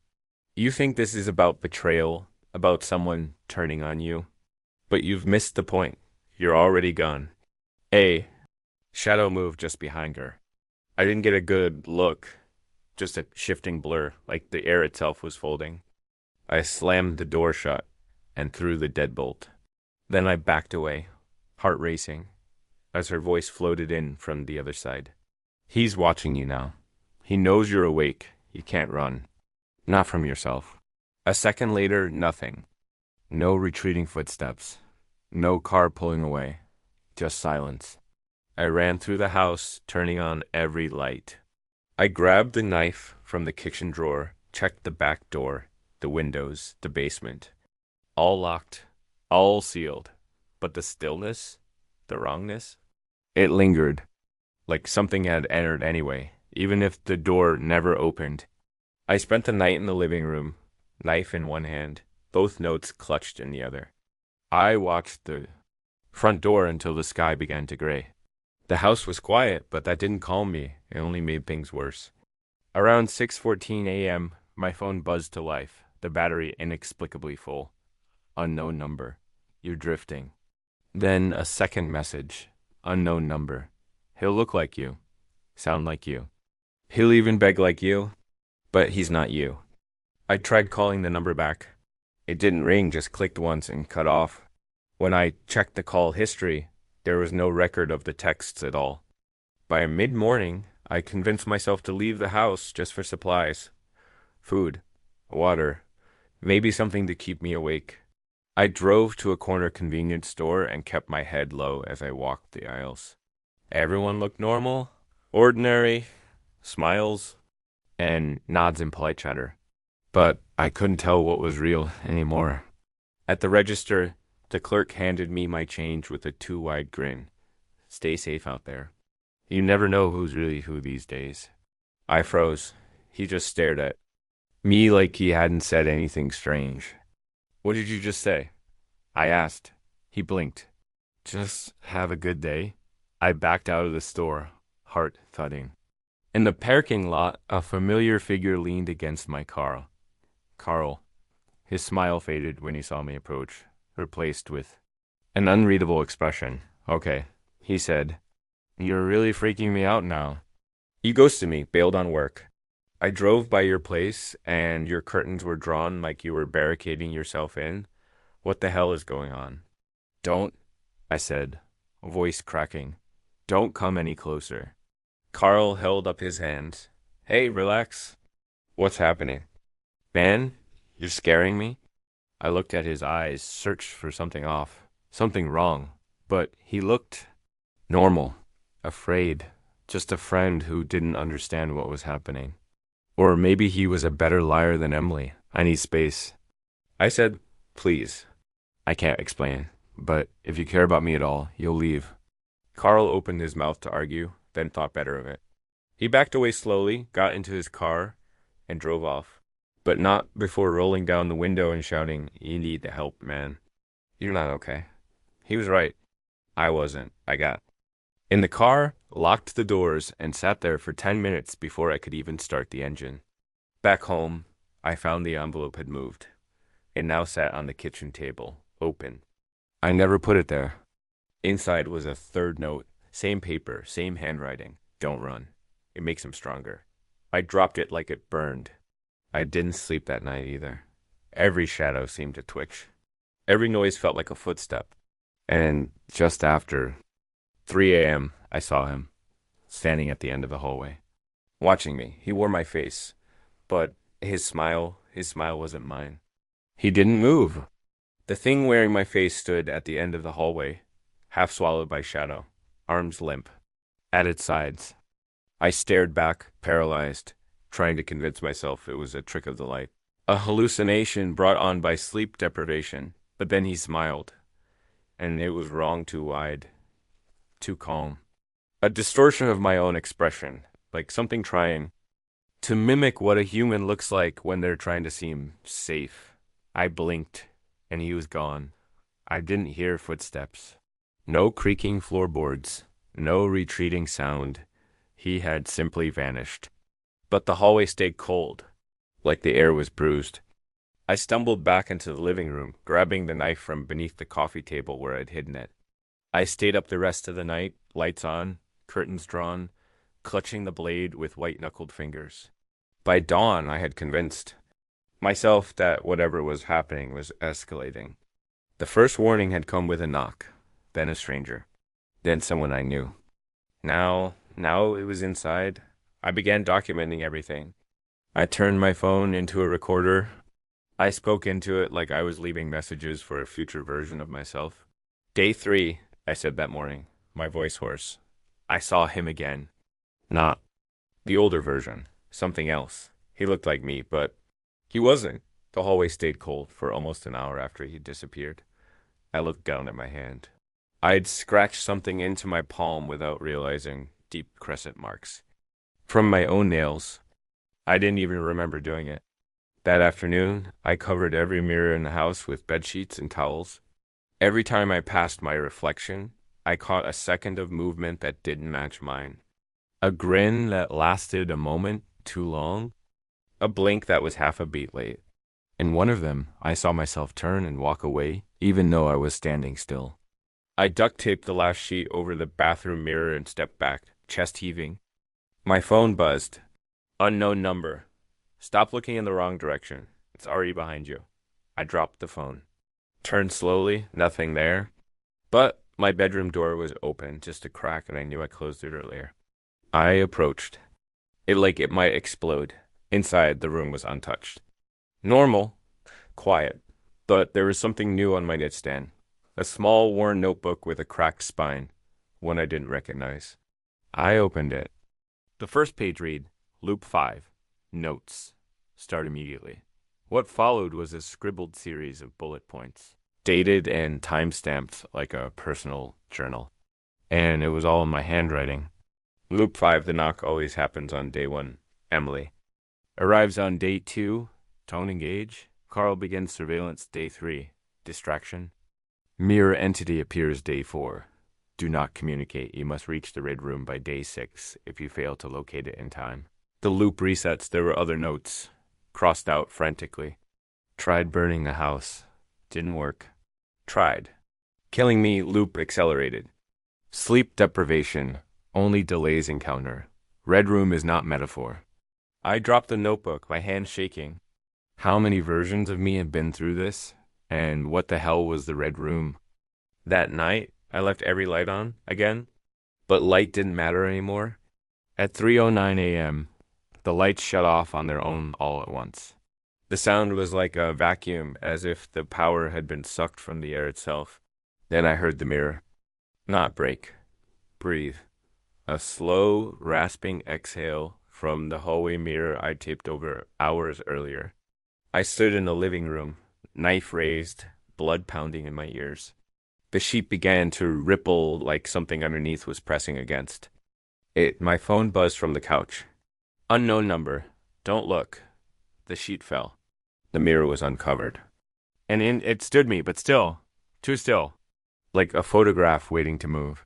A: You think this is about betrayal, about someone turning on you. But you've missed the point. You're already gone. Shadow moved just behind her. I didn't get a good look, just a shifting blur, like the air itself was folding. I slammed the door shut and threw the deadbolt. Then I backed away, heart racing, as her voice floated in from the other side. He's watching you now. He knows you're awake. You can't run. Not from yourself. A second later, nothing. No retreating footsteps. No car pulling away. Just silence. I ran through the house, turning on every light. I grabbed the knife from the kitchen drawer, checked the back door, the windows, the basement. All locked, all sealed. But the stillness, the wrongness, it lingered, like something had entered anyway, even if the door never opened. I spent the night in the living room, knife in one hand, both notes clutched in the other. I watched the front door until the sky began to gray. The house was quiet, but that didn't calm me. It only made things worse. Around 6:14 a.m., my phone buzzed to life, the battery inexplicably full. Unknown number. You're drifting. Then a second message. Unknown number. He'll look like you. Sound like you. He'll even beg like you. But he's not you. I tried calling the number back. It didn't ring, just clicked once and cut off. When I checked the call history, there was no record of the texts at all. By mid-morning, I convinced myself to leave the house just for supplies. Food, water, maybe something to keep me awake. I drove to a corner convenience store and kept my head low as I walked the aisles. Everyone looked normal, ordinary, smiles, and nods and polite chatter. but I couldn't tell what was real anymore. At the register, the clerk handed me my change with a too-wide grin. Stay safe out there. You never know who's really who these days. I froze. He just stared at me like he hadn't said anything strange. What did you just say? I asked. He blinked. Just have a good day. I backed out of the store, heart thudding. In the parking lot, a familiar figure leaned against my car. Carl. His smile faded when he saw me approach, replaced with an unreadable expression. Okay, he said. You're really freaking me out now. You ghosted me, bailed on work. I drove by your place, and your curtains were drawn like you were barricading yourself in. What the hell is going on? Don't, I said, voice cracking. Don't come any closer. Carl held up his hand. Hey, relax. What's happening? Ben, you're scaring me? I looked at his eyes, searched for something off, something wrong, but he looked normal, afraid, just a friend who didn't understand what was happening. Or maybe he was a better liar than Emily. I need space. I said, please. I can't explain, but if you care about me at all, you'll leave. Carl opened his mouth to argue, then thought better of it. He backed away slowly, got into his car, and drove off. But not before rolling down the window and shouting, You need the help, man. You're not okay. He was right. I wasn't. I got in the car, locked the doors, and sat there for 10 minutes before I could even start the engine. Back home, I found the envelope had moved. It now sat on the kitchen table, open. I never put it there. Inside was a third note, same paper, same handwriting. Don't run. It makes him stronger. I dropped it like it burned. I didn't sleep that night either. Every shadow seemed to twitch. Every noise felt like a footstep. And just after 3 a.m., I saw him, standing at the end of the hallway, watching me. He wore my face, but his smile wasn't mine. He didn't move. The thing wearing my face stood at the end of the hallway, half swallowed by shadow, arms limp, at its sides. I stared back, paralyzed, trying to convince myself it was a trick of the light. A hallucination brought on by sleep deprivation. But then he smiled, and it was wrong too wide, too calm. A distortion of my own expression, like something trying to mimic what a human looks like when they're trying to seem safe. I blinked, and he was gone. I didn't hear footsteps. No creaking floorboards, no retreating sound. He had simply vanished. But the hallway stayed cold, like the air was bruised. I stumbled back into the living room, grabbing the knife from beneath the coffee table where I'd hidden it. I stayed up the rest of the night, lights on, curtains drawn, clutching the blade with white-knuckled fingers. By dawn, I had convinced myself that whatever was happening was escalating. The first warning had come with a knock, then a stranger, then someone I knew. Now it was inside. I began documenting everything. I turned my phone into a recorder. I spoke into it like I was leaving messages for a future version of myself. Day 3, I said that morning, my voice hoarse. I saw him again. Not the older version, something else. He looked like me, but he wasn't. The hallway stayed cold for almost an hour after he disappeared. I looked down at my hand. I'd scratched something into my palm without realizing, deep crescent marks. From my own nails. I didn't even remember doing it. That afternoon, I covered every mirror in the house with bedsheets and towels. Every time I passed my reflection, I caught a second of movement that didn't match mine. A grin that lasted a moment too long. A blink that was half a beat late. In one of them, I saw myself turn and walk away, even though I was standing still. I duct-taped the last sheet over the bathroom mirror and stepped back, chest heaving. My phone buzzed. Unknown number. Stop looking in the wrong direction. It's already behind you. I dropped the phone. Turned slowly, nothing there. But my bedroom door was open, just a crack, and I knew I closed it earlier. I approached. It like it might explode. Inside, the room was untouched. Normal. Quiet. But there was something new on my nightstand. A small, worn notebook with a cracked spine. One I didn't recognize. I opened it. The first page read, Loop 5. Notes. Start immediately. What followed was a scribbled series of bullet points, dated and time-stamped like a personal journal. And it was all in my handwriting. Loop 5, the knock always happens on day 1. Emily. Arrives on day 2. Tone engage. Carl begins surveillance day 3. Distraction. Mirror entity appears day 4. Do not communicate. You must reach the red room by day 6 if you fail to locate it in time. The loop resets. There were other notes, crossed out frantically. Tried burning the house. Didn't work. Tried. Killing me, loop accelerated. Sleep deprivation. Only delays encounter. Red room is not metaphor. I dropped the notebook, my hand shaking. How many versions of me have been through this? And what the hell was the red room? That night, I left every light on, again. But light didn't matter anymore. At 3:09 a.m., the lights shut off on their own all at once. The sound was like a vacuum, as if the power had been sucked from the air itself. Then I heard the mirror. Not break. Breathe. A slow, rasping exhale from the hallway mirror I taped over hours earlier. I stood in the living room, knife raised, blood pounding in my ears. The sheet began to ripple like something underneath was pressing against. My phone buzzed from the couch. Unknown number. Don't look. The sheet fell. The mirror was uncovered. And it stood me, but still. Too still. Like a photograph waiting to move.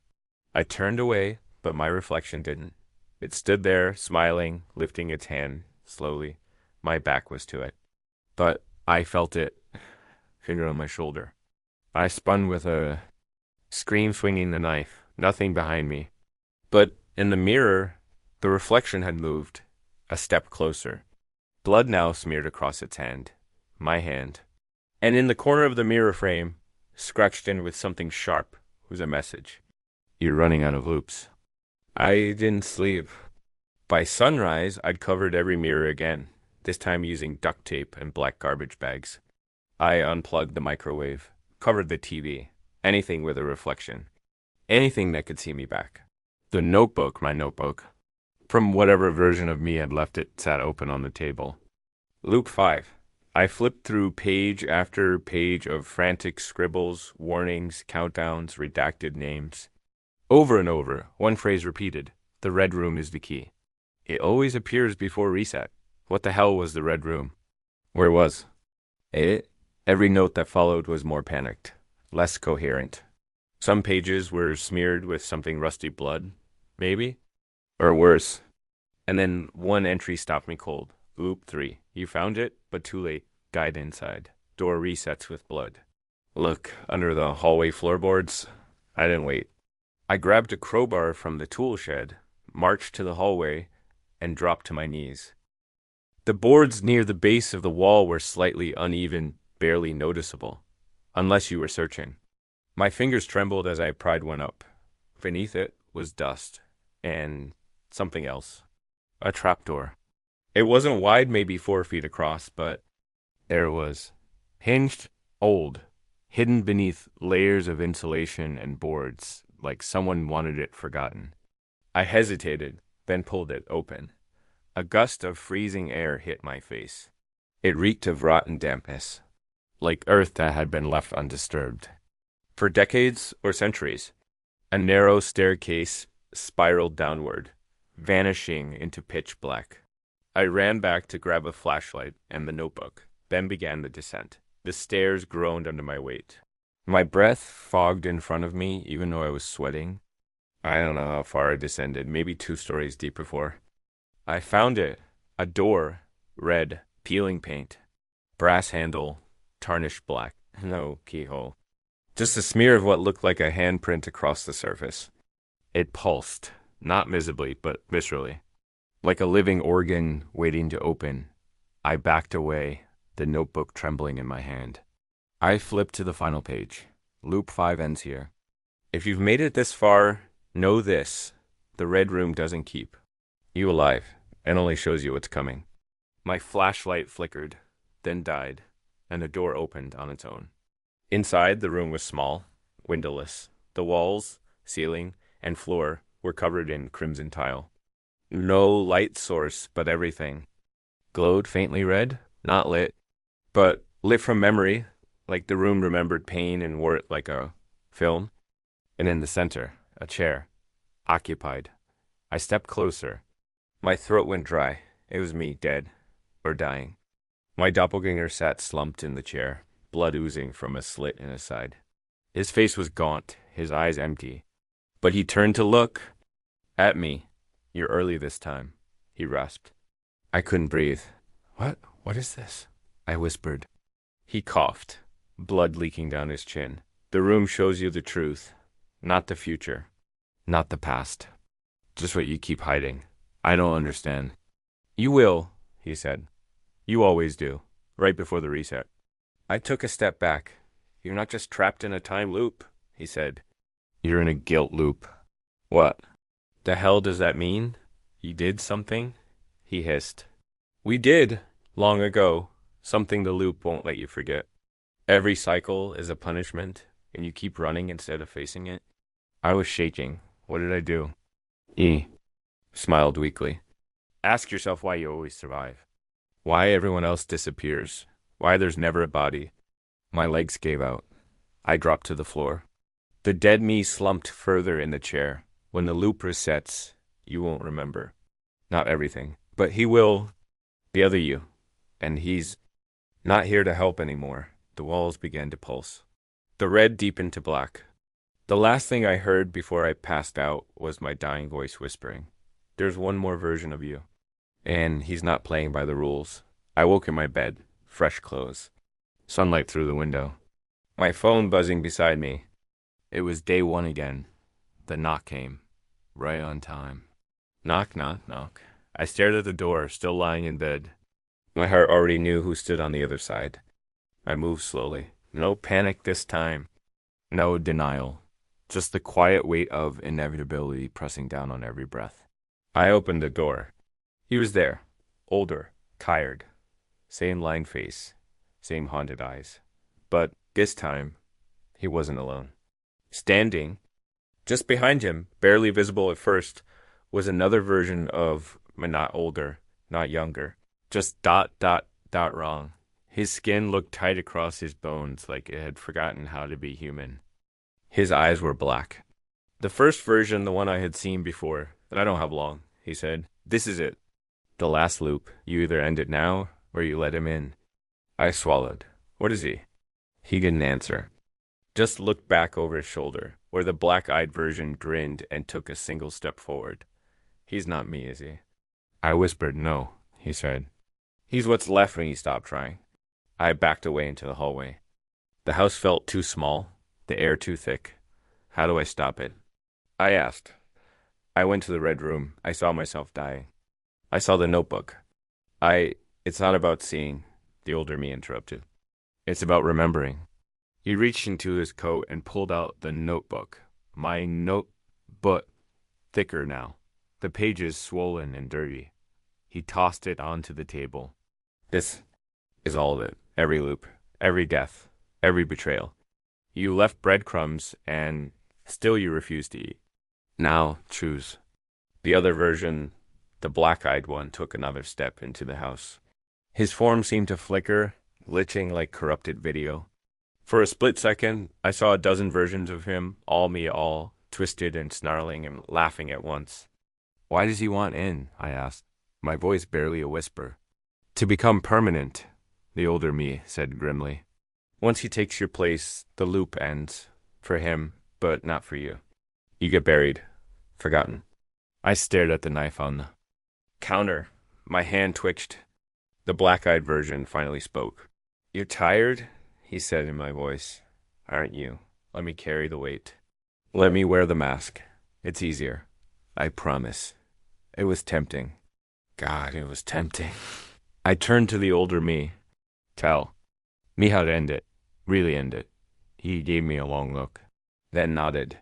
A: I turned away, but my reflection didn't. It stood there, smiling, lifting its hand, slowly. My back was to it. But I felt it. Finger on my shoulder. I spun with a scream, swinging the knife. Nothing behind me. But in the mirror, the reflection had moved. A step closer. Blood now smeared across its hand. My hand. And in the corner of the mirror frame, scratched in with something sharp, was a message. You're running out of loops. I didn't sleep. By sunrise, I'd covered every mirror again, this time using duct tape and black garbage bags. I unplugged the microwave, covered the TV, anything with a reflection, anything that could see me back. The notebook, my notebook, from whatever version of me had left it, sat open on the table. Loop 5. I flipped through page after page of frantic scribbles, warnings, countdowns, redacted names. Over and over, one phrase repeated. The red room is the key. It always appears before reset. What the hell was the red room? Where was it? Every note that followed was more panicked, less coherent. Some pages were smeared with something rusty blood, maybe? Or worse. And then one entry stopped me cold. Loop 3. You found it, but too late. Guide inside. Door resets with blood. Look, under the hallway floorboards. I didn't wait. I grabbed a crowbar from the tool shed, marched to the hallway, and dropped to my knees. The boards near the base of the wall were slightly uneven, barely noticeable, unless you were searching. My fingers trembled as I pried one up. Beneath it was dust, and something else. A trapdoor. It wasn't wide, maybe 4 feet across, but there it was. Hinged, old, hidden beneath layers of insulation and boards, like someone wanted it forgotten. I hesitated, then pulled it open. A gust of freezing air hit my face. It reeked of rotten dampness, like earth that had been left undisturbed. For decades or centuries, a narrow staircase spiraled downward, vanishing into pitch black. I ran back to grab a flashlight and the notebook, then began the descent. The stairs groaned under my weight. My breath fogged in front of me, even though I was sweating. I don't know how far I descended, maybe 2 stories deep before. I found it. A door. Red. Peeling paint. Brass handle. Tarnished black. No keyhole. Just a smear of what looked like a handprint across the surface. It pulsed. Not visibly, but viscerally. Like a living organ waiting to open. I backed away, the notebook trembling in my hand. I flipped to the final page. Loop 5 ends here. If you've made it this far, know this. The red room doesn't keep you alive. It only shows you what's coming. My flashlight flickered, then died, and the door opened on its own. Inside, the room was small, windowless. The walls, ceiling, and floor were covered in crimson tile. No light source, but everything glowed faintly red, not lit. but lit from memory, like the room remembered pain and wore it like a film. And in the center, a chair, occupied. I stepped closer. My throat went dry. It was me, dead or dying. My doppelganger sat slumped in the chair, blood oozing from a slit in his side. His face was gaunt, his eyes empty. But he turned to look at me. "You're early this time," he rasped. I couldn't breathe. "What? What is this?" I whispered. He coughed, blood leaking down his chin. "The room shows you the truth, not the future, not the past. Just what you keep hiding. I don't understand." "You will," he said. "You always do, right before the reset." I took a step back. "You're not just trapped in a time loop," he said. "You're in a guilt loop." "What the hell does that mean? You did something?" he hissed. "We did, long ago, something the loop won't let you forget. Every cycle is a punishment, and you keep running instead of facing it." I was shaking. What did I do? He smiled weakly. "Ask yourself why you always survive. Why everyone else disappears. Why there's never a body." My legs gave out. I dropped to the floor. The dead me slumped further in the chair. "When the loop resets, you won't remember. Not everything. But he will. The other you. And he's not here to help anymore." The walls began to pulse. The red deepened to black. The last thing I heard before I passed out was my dying voice whispering, "There's one more version of you. And he's not playing by the rules." I woke in my bed, fresh clothes, sunlight through the window, my phone buzzing beside me. It was day one again. The knock came, right on time. Knock, knock, knock. I stared at the door, still lying in bed. My heart already knew who stood on the other side. I moved slowly. No panic this time. No denial. Just the quiet weight of inevitability pressing down on every breath. I opened the door. He was there. Older. Tired. Same lined face. Same haunted eyes. But this time, he wasn't alone. Standing, just behind him, barely visible at first, was another version of not older, not younger. Just ... wrong. His skin looked tight across his bones like it had forgotten how to be human. His eyes were black. "The first version, the one I had seen before, but I don't have long," he said. "This is it. The last loop. You either end it now, or you let him in." I swallowed. "What is he?" He didn't answer. Just looked back over his shoulder, where the black-eyed version grinned and took a single step forward. "He's not me, is he?" I whispered, "No," he said. "He's what's left when you stop trying." I backed away into the hallway. The house felt too small, the air too thick. How do I stop it? I asked. I went to the red room. I saw myself dying. I saw the notebook. It's not about seeing," the older me interrupted. "It's about remembering." He reached into his coat and pulled out the notebook. My notebook, thicker now, the pages swollen and dirty. He tossed it onto the table. "This is all of it. Every loop, every death, every betrayal. You left breadcrumbs and still you refuse to eat. Now choose." The other version, the black-eyed one, took another step into the house. His form seemed to flicker, glitching like corrupted video. For a split second, I saw a dozen versions of him, all me, all twisted and snarling and laughing at once. "Why does he want in?" I asked, my voice barely a whisper. "To become permanent," the older me said grimly. "Once he takes your place, the loop ends. For him, but not for you. You get buried. Forgotten." I stared at the knife on the counter. My hand twitched. The black-eyed version finally spoke. "You're tired?" he said in my voice. "Aren't you? Let me carry the weight. Let me wear the mask. It's easier. I promise." It was tempting. God, it was tempting. I turned to the older me. "Tell me how to end it. Really end it." He gave me a long look, then nodded.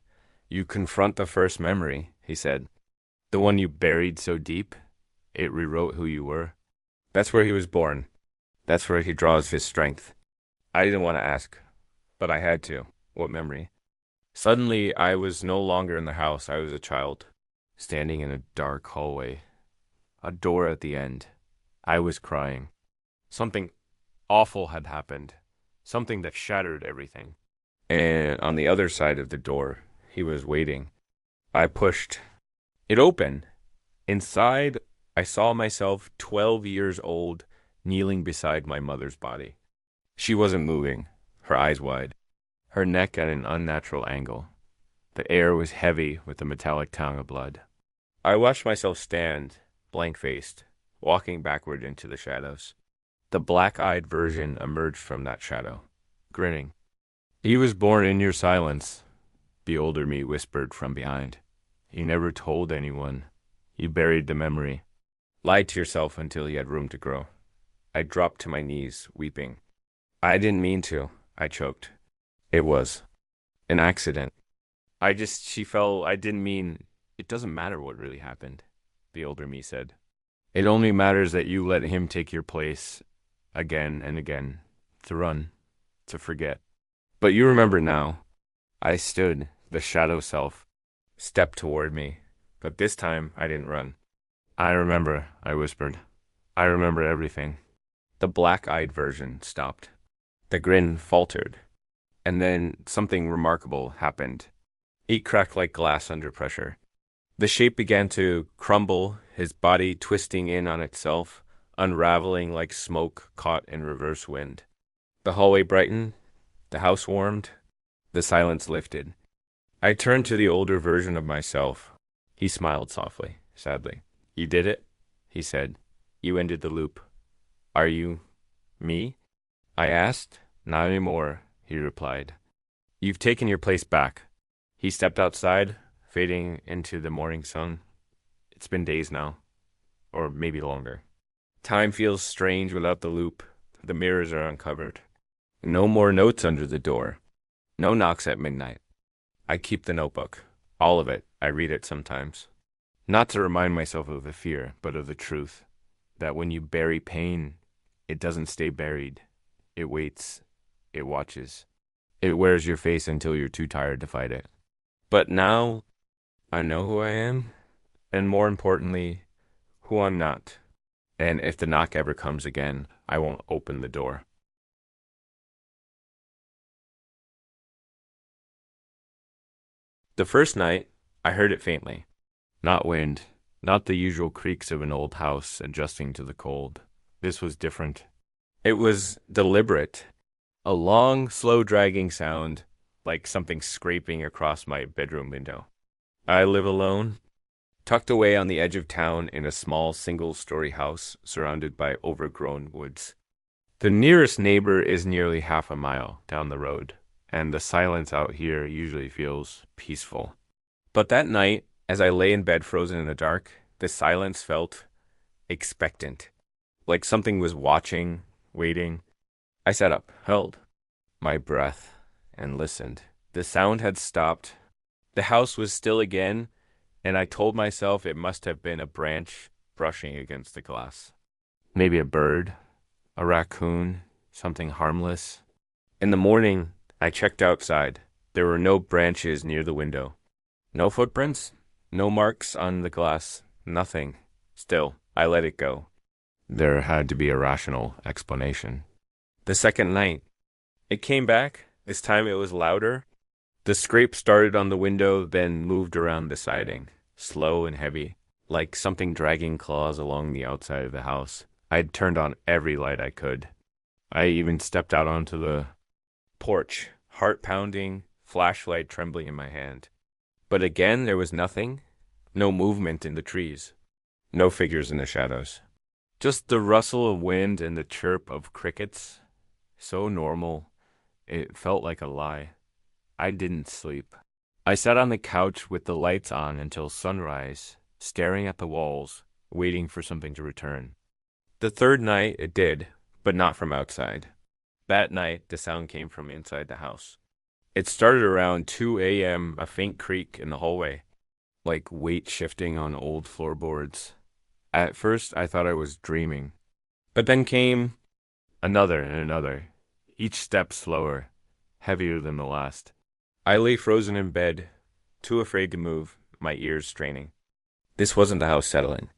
A: "You confront the first memory," he said. "The one you buried so deep, it rewrote who you were. That's where he was born. That's where he draws his strength." I didn't want to ask, but I had to. What memory? Suddenly, I was no longer in the house. I was a child, standing in a dark hallway. A door at the end. I was crying. Something awful had happened, something that shattered everything. And on the other side of the door, he was waiting. I pushed. It opened. Inside, I saw myself 12 years old, kneeling beside my mother's body. She wasn't moving, her eyes wide, her neck at an unnatural angle. The air was heavy with the metallic tang of blood. I watched myself stand, blank-faced, walking backward into the shadows. The black-eyed version emerged from that shadow, grinning. "He was born in your silence," the older me whispered from behind. "You never told anyone. You buried the memory. Lied to yourself until you had room to grow." I dropped to my knees, weeping. "I didn't mean to," I choked. "It was an accident. She fell, I didn't mean, it doesn't matter what really happened," the older me said. "It only matters that you let him take your place again and again, to run, to forget. But you remember now." I stood, the shadow self, stepped toward me, but this time I didn't run. "I remember," I whispered. "I remember everything." The black-eyed version stopped. The grin faltered. And then something remarkable happened. It cracked like glass under pressure. The shape began to crumble, his body twisting in on itself, unraveling like smoke caught in reverse wind. The hallway brightened, the house warmed, the silence lifted. I turned to the older version of myself. He smiled softly, sadly. "You did it," he said. "You ended the loop." "Are you me?" I asked. "Not anymore," he replied. "You've taken your place back." He stepped outside, fading into the morning sun. It's been days now, or maybe longer. Time feels strange without the loop. The mirrors are uncovered. No more notes under the door. No knocks at midnight. I keep the notebook. All of it. I read it sometimes. Not to remind myself of the fear, but of the truth. That when you bury pain, it doesn't stay buried. It waits. It watches. It wears your face until you're too tired to fight it. But now, I know who I am, and more importantly, who I'm not. And if the knock ever comes again, I won't open the door. The first night, I heard it faintly. Not wind, not the usual creaks of an old house adjusting to the cold. This was different. It was deliberate. A long, slow-dragging sound, like something scraping across my bedroom window. I live alone, tucked away on the edge of town in a small single-story house surrounded by overgrown woods. The nearest neighbor is nearly half a mile down the road, and the silence out here usually feels peaceful. But that night, as I lay in bed frozen in the dark, the silence felt expectant, like something was watching, waiting. I sat up, held my breath, and listened. The sound had stopped. The house was still again, and I told myself it must have been a branch brushing against the glass. Maybe a bird, a raccoon, something harmless. In the morning, I checked outside. There were no branches near the window. No footprints, no marks on the glass, nothing. Still, I let it go. There had to be a rational explanation. The second night, it came back. This time it was louder. The scrape started on the window, then moved around the siding, slow and heavy, like something dragging claws along the outside of the house. I'd turned on every light I could. I even stepped out onto the porch, heart pounding, flashlight trembling in my hand. But again, there was nothing. No movement in the trees. No figures in the shadows. Just the rustle of wind and the chirp of crickets. So normal, it felt like a lie. I didn't sleep. I sat on the couch with the lights on until sunrise, staring at the walls, waiting for something to return. The third night it did, but not from outside. That night, the sound came from inside the house. It started around 2 a.m., a faint creak in the hallway, like weight shifting on old floorboards. At first, I thought I was dreaming. But then came another and another, each step slower, heavier than the last. I lay frozen in bed, too afraid to move, my ears straining. This wasn't the house settling.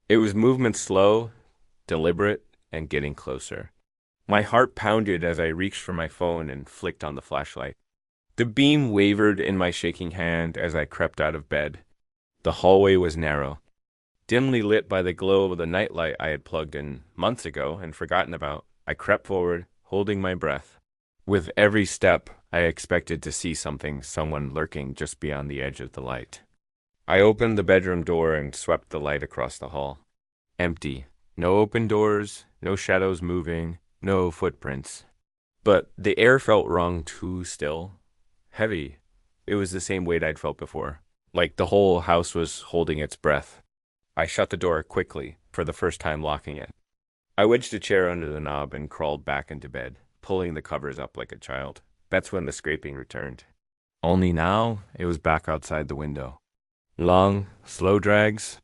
A: It was movement slow, deliberate, and getting closer. My heart pounded as I reached for my phone and flicked on the flashlight. The beam wavered in my shaking hand as I crept out of bed. The hallway was narrow, dimly lit by the glow of the nightlight I had plugged in months ago and forgotten about. I crept forward, holding my breath. With every step, I expected to see someone lurking just beyond the edge of the light. I opened the bedroom door and swept the light across the hall. Empty. No open doors, no shadows moving, no footprints. But the air felt wrong too still. Heavy. It was the same weight I'd felt before. Like the whole house was holding its breath. I shut the door quickly, for the first time locking it. I wedged a chair under the knob and crawled back into bed, pulling the covers up like a child. That's when the scraping returned. Only now, it was back outside the window. Long, slow drags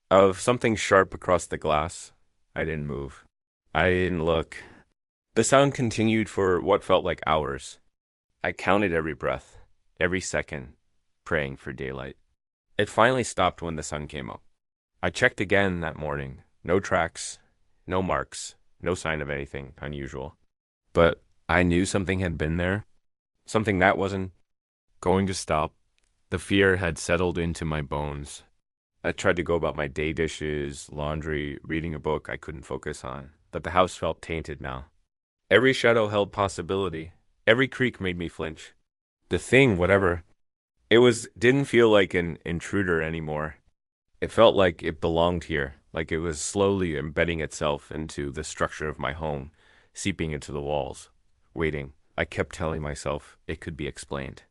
A: of something sharp across the glass. I didn't move. I didn't look. The sound continued for what felt like hours. I counted every breath, every second, praying for daylight. It finally stopped when the sun came up. I checked again that morning. No tracks, no marks, no sign of anything unusual. But I knew something had been there, something that wasn't going to stop. The fear had settled into my bones. I tried to go about my day dishes, laundry, reading a book I couldn't focus on, but the house felt tainted now. Every shadow held possibility. Every creak made me flinch. The thing, whatever, didn't feel like an intruder anymore. It felt like it belonged here, like it was slowly embedding itself into the structure of my home, seeping into the walls. Waiting, I kept telling myself it could be explained.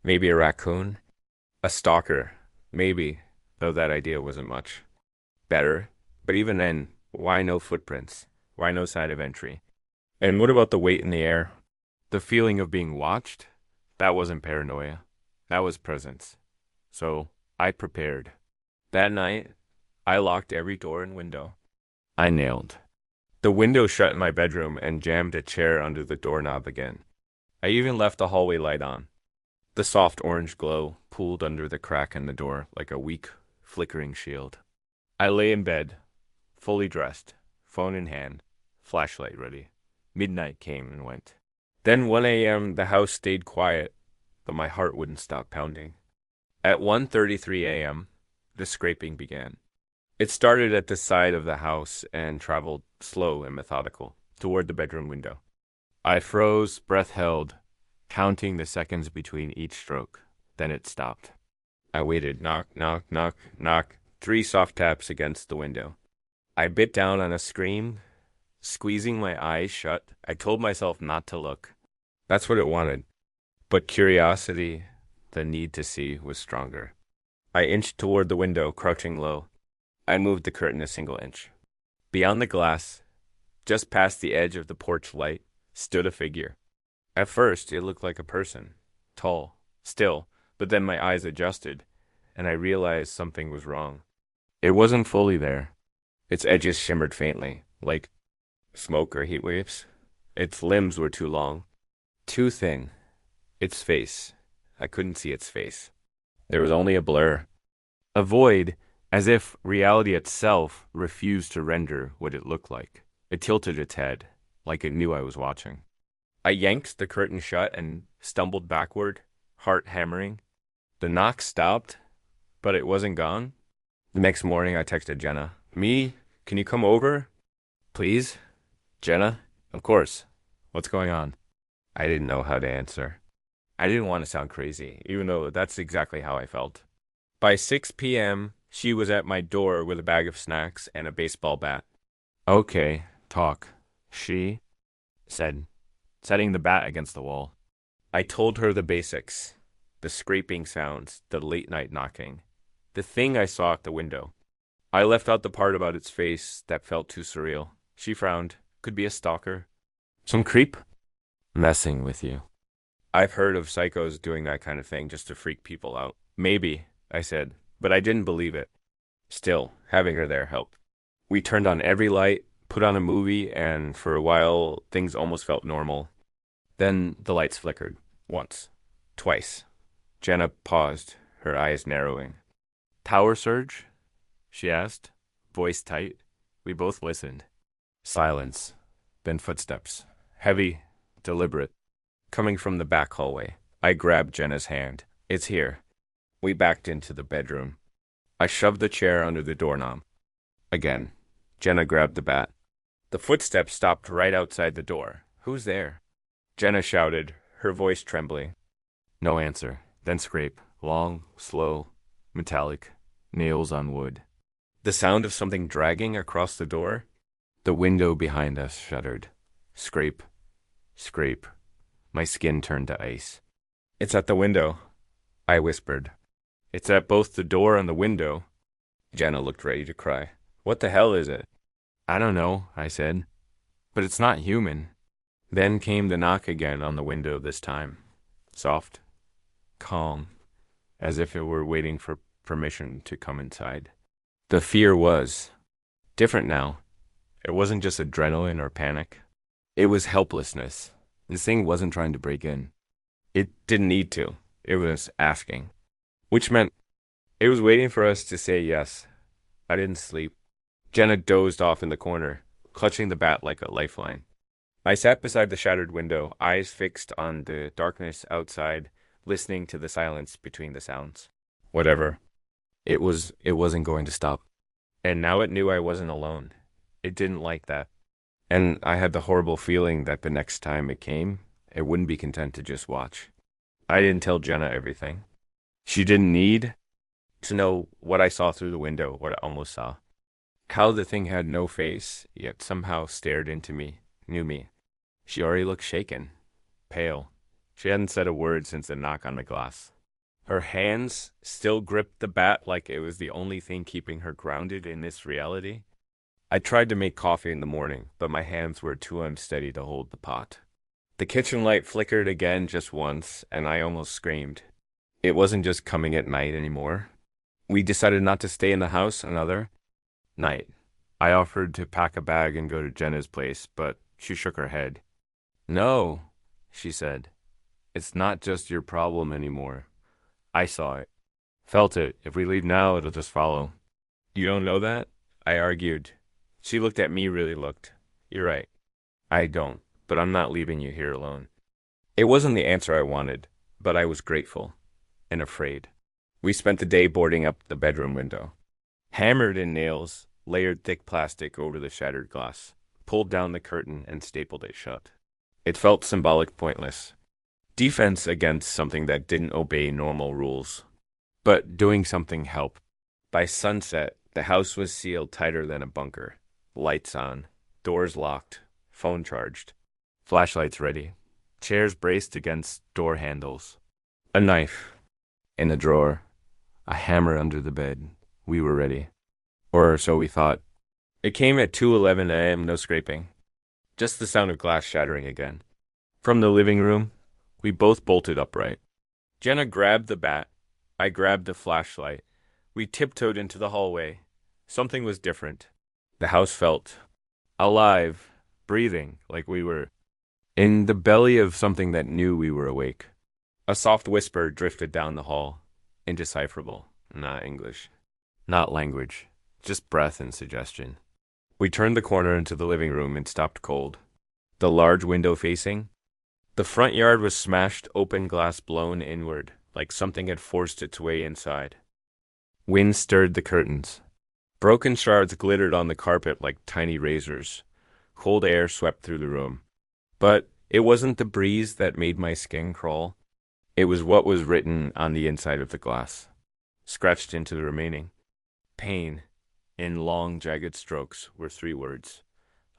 A: Maybe a raccoon? A stalker? Maybe, though that idea wasn't much better. But even then, why no footprints? Why no sign of entry? And what about the weight in the air? The feeling of being watched? That wasn't paranoia. That was presence. So, I prepared. That night, I locked every door and window. I nailed the window shut in my bedroom and jammed a chair under the doorknob again. I even left the hallway light on. The soft orange glow pooled under the crack in the door like a weak, flickering shield. I lay in bed, fully dressed, phone in hand, flashlight ready. Midnight came and went. Then 1 a.m. the house stayed quiet, but my heart wouldn't stop pounding. At 1:33 a.m., the scraping began. It started at the side of the house and traveled slow and methodical toward the bedroom window. I froze, breath held, counting the seconds between each stroke. Then it stopped. I waited. Knock, knock, knock, knock. 3 soft taps against the window. I bit down on a scream. Squeezing my eyes shut, I told myself not to look. That's what it wanted. But curiosity, the need to see, was stronger. I inched toward the window, crouching low. I moved the curtain a single inch. Beyond the glass, just past the edge of the porch light, stood a figure. At first, it looked like a person. Tall, still, but then my eyes adjusted, and I realized something was wrong. It wasn't fully there. Its edges shimmered faintly, like smoke or heat waves. Its limbs were too long, too thin. Its face. I couldn't see its face. There was only a blur. A void, as if reality itself refused to render what it looked like. It tilted its head, like it knew I was watching. I yanked the curtain shut and stumbled backward, heart hammering. The knock stopped, but it wasn't gone. The next morning I texted Jenna. Me? Can you come over? Please? Jenna? Of course. What's going on? I didn't know how to answer. I didn't want to sound crazy, even though that's exactly how I felt. By 6 p.m., she was at my door with a bag of snacks and a baseball bat. Okay, talk, she said, setting the bat against the wall. I told her the basics, the scraping sounds, the late-night knocking, the thing I saw at the window. I left out the part about its face that felt too surreal. She frowned. Could be a stalker. Some creep? Messing with you. I've heard of psychos doing that kind of thing just to freak people out. Maybe, I said, but I didn't believe it. Still, having her there helped. We turned on every light, put on a movie, and for a while, things almost felt normal. Then the lights flickered. Once. Twice. Jenna paused, her eyes narrowing. Power surge? She asked, voice tight. We both listened. Silence. Then footsteps. Heavy, deliberate, coming from the back hallway. I grabbed Jenna's hand. It's here. We backed into the bedroom. I shoved the chair under the doorknob. Again. Jenna grabbed the bat. The footsteps stopped right outside the door. Who's there? Jenna shouted, her voice trembling. No answer. Then scrape. Long, slow, metallic, nails on wood. The sound of something dragging across the door? The window behind us shuddered. Scrape. Scrape. My skin turned to ice. It's at the window, I whispered. It's at both the door and the window. Jenna looked ready to cry. What the hell is it? I don't know, I said. But it's not human. Then came the knock again on the window this time. Soft. Calm. As if it were waiting for permission to come inside. The fear was different now. It wasn't just adrenaline or panic. It was helplessness. This thing wasn't trying to break in. It didn't need to. It was asking. Which meant it was waiting for us to say yes. I didn't sleep. Jenna dozed off in the corner, clutching the bat like a lifeline. I sat beside the shattered window, eyes fixed on the darkness outside, listening to the silence between the sounds. Whatever. It wasn't going to stop. And now it knew I wasn't alone. It didn't like that. And I had the horrible feeling that the next time it came, it wouldn't be content to just watch. I didn't tell Jenna everything. She didn't need to know what I saw through the window, what I almost saw. How the thing had no face, yet somehow stared into me, knew me. She already looked shaken, pale. She hadn't said a word since the knock on the glass. Her hands still gripped the bat like it was the only thing keeping her grounded in this reality. I tried to make coffee in the morning, but my hands were too unsteady to hold the pot. The kitchen light flickered again just once, and I almost screamed. It wasn't just coming at night anymore. We decided not to stay in the house another night. I offered to pack a bag and go to Jenna's place, but she shook her head. No, she said. It's not just your problem anymore. I saw it. Felt it. If we leave now, it'll just follow. You don't know that? I argued. She looked at me, really looked. You're right. I don't, but I'm not leaving you here alone. It wasn't the answer I wanted, but I was grateful and afraid. We spent the day boarding up the bedroom window. Hammered in nails, layered thick plastic over the shattered glass, pulled down the curtain and stapled it shut. It felt symbolic, pointless. Defense against something that didn't obey normal rules. But doing something helped. By sunset, the house was sealed tighter than a bunker. Lights on, doors locked, phone charged, flashlights ready, chairs braced against door handles. A knife in a drawer, a hammer under the bed. We were ready. Or so we thought. It came at 2:11 a.m., no scraping. Just the sound of glass shattering again. From the living room, we both bolted upright. Jenna grabbed the bat. I grabbed the flashlight. We tiptoed into the hallway. Something was different. The house felt alive, breathing, like we were in the belly of something that knew we were awake. A soft whisper drifted down the hall, indecipherable, not English, not language, just breath and suggestion. We turned the corner into the living room and stopped cold. The large window facing. The front yard was smashed open glass blown inward, like something had forced its way inside. Wind stirred the curtains. Broken shards glittered on the carpet like tiny razors. Cold air swept through the room. But it wasn't the breeze that made my skin crawl. It was what was written on the inside of the glass, scratched into the remaining. Pain, in long, jagged strokes, were 3 words.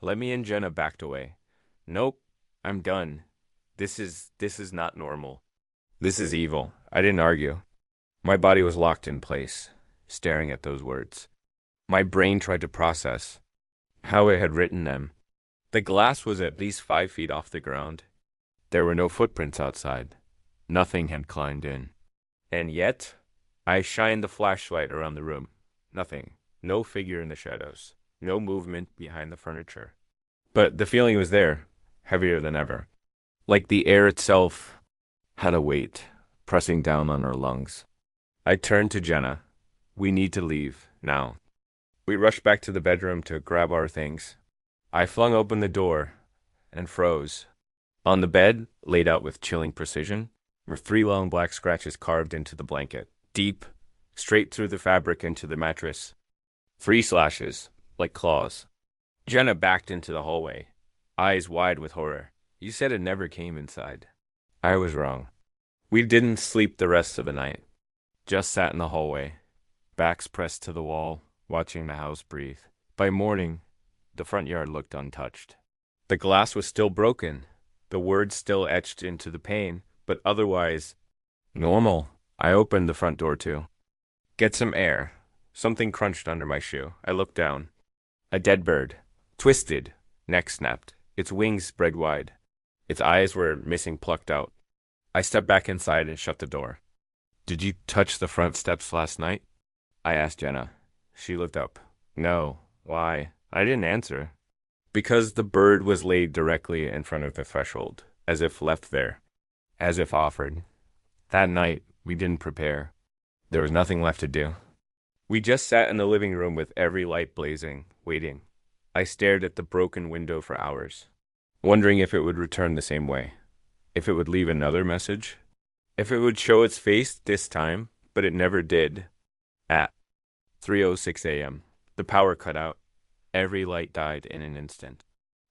A: Lemmy and Jenna backed away. Nope, I'm done. This is not normal. This is evil. I didn't argue. My body was locked in place, staring at those words. My brain tried to process how it had written them. The glass was at least 5 feet off the ground. There were no footprints outside. Nothing had climbed in. And yet, I shined the flashlight around the room. Nothing. No figure in the shadows. No movement behind the furniture. But the feeling was there, heavier than ever. Like the air itself had a weight, pressing down on our lungs. I turned to Jenna. We need to leave, now. We rushed back to the bedroom to grab our things. I flung open the door. and froze. On the bed, laid out with chilling precision, were 3 long black scratches carved into the blanket, deep, straight through the fabric into the mattress. 3 slashes, like claws. Jenna backed into the hallway, eyes wide with horror. You said it never came inside. I was wrong. We didn't sleep the rest of the night. Just sat in the hallway, backs pressed to the wall, watching the house breathe. By morning, the front yard looked untouched. The glass was still broken, the words still etched into the pane, but otherwise normal. I opened the front door too. Get some air. Something crunched under my shoe. I looked down. A dead bird. Twisted. Neck snapped. Its wings spread wide. Its eyes were missing, plucked out. I stepped back inside and shut the door. Did you touch the front steps last night? I asked Jenna. She looked up. No. Why? I didn't answer. Because the bird was laid directly in front of the threshold, as if left there, as if offered. That night, we didn't prepare. There was nothing left to do. We just sat in the living room with every light blazing, waiting. I stared at the broken window for hours, wondering if it would return the same way, if it would leave another message, if it would show its face this time, but it never did. At 3:06 a.m., the power cut out. Every light died in an instant.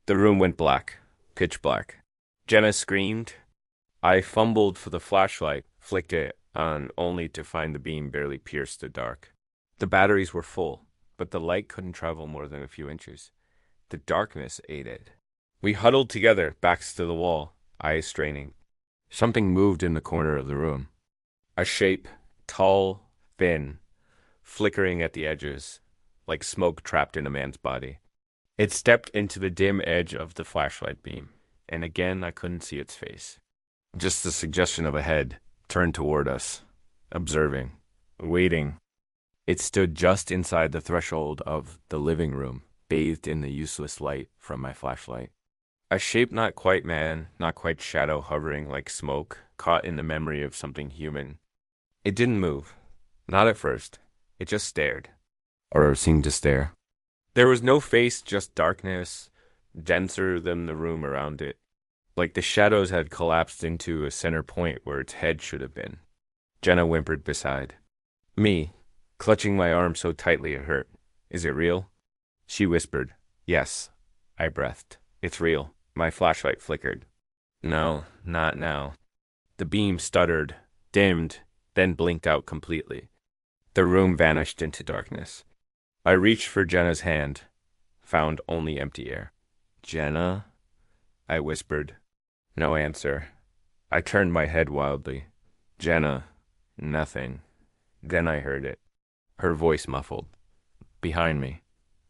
A: The room went black, pitch black. Jenna screamed. I fumbled for the flashlight, flicked it on only to find the beam barely pierce the dark. The batteries were full, but the light couldn't travel more than a few inches. The darkness ate it. We huddled together, backs to the wall, eyes straining. Something moved in the corner of the room. A shape, tall, thin, flickering at the edges, like smoke trapped in a man's body. It stepped into the dim edge of the flashlight beam, and again I couldn't see its face. Just the suggestion of a head turned toward us, observing, waiting. It stood just inside the threshold of the living room, bathed in the useless light from my flashlight. A shape not quite man, not quite shadow, hovering like smoke, caught in the memory of something human. It didn't move. Not at first. It just stared. Or seemed to stare. There was no face, just darkness, denser than the room around it. Like the shadows had collapsed into a center point where its head should have been. Jenna whimpered beside me, clutching my arm so tightly it hurt. Is it real? She whispered. Yes. I breathed. It's real. My flashlight flickered. No, not now. The beam stuttered, dimmed, then blinked out completely. The room vanished into darkness. I reached for Jenna's hand, found only empty air. Jenna? I whispered. No answer. I turned my head wildly. Jenna. Nothing. Then I heard it. Her voice muffled. Behind me,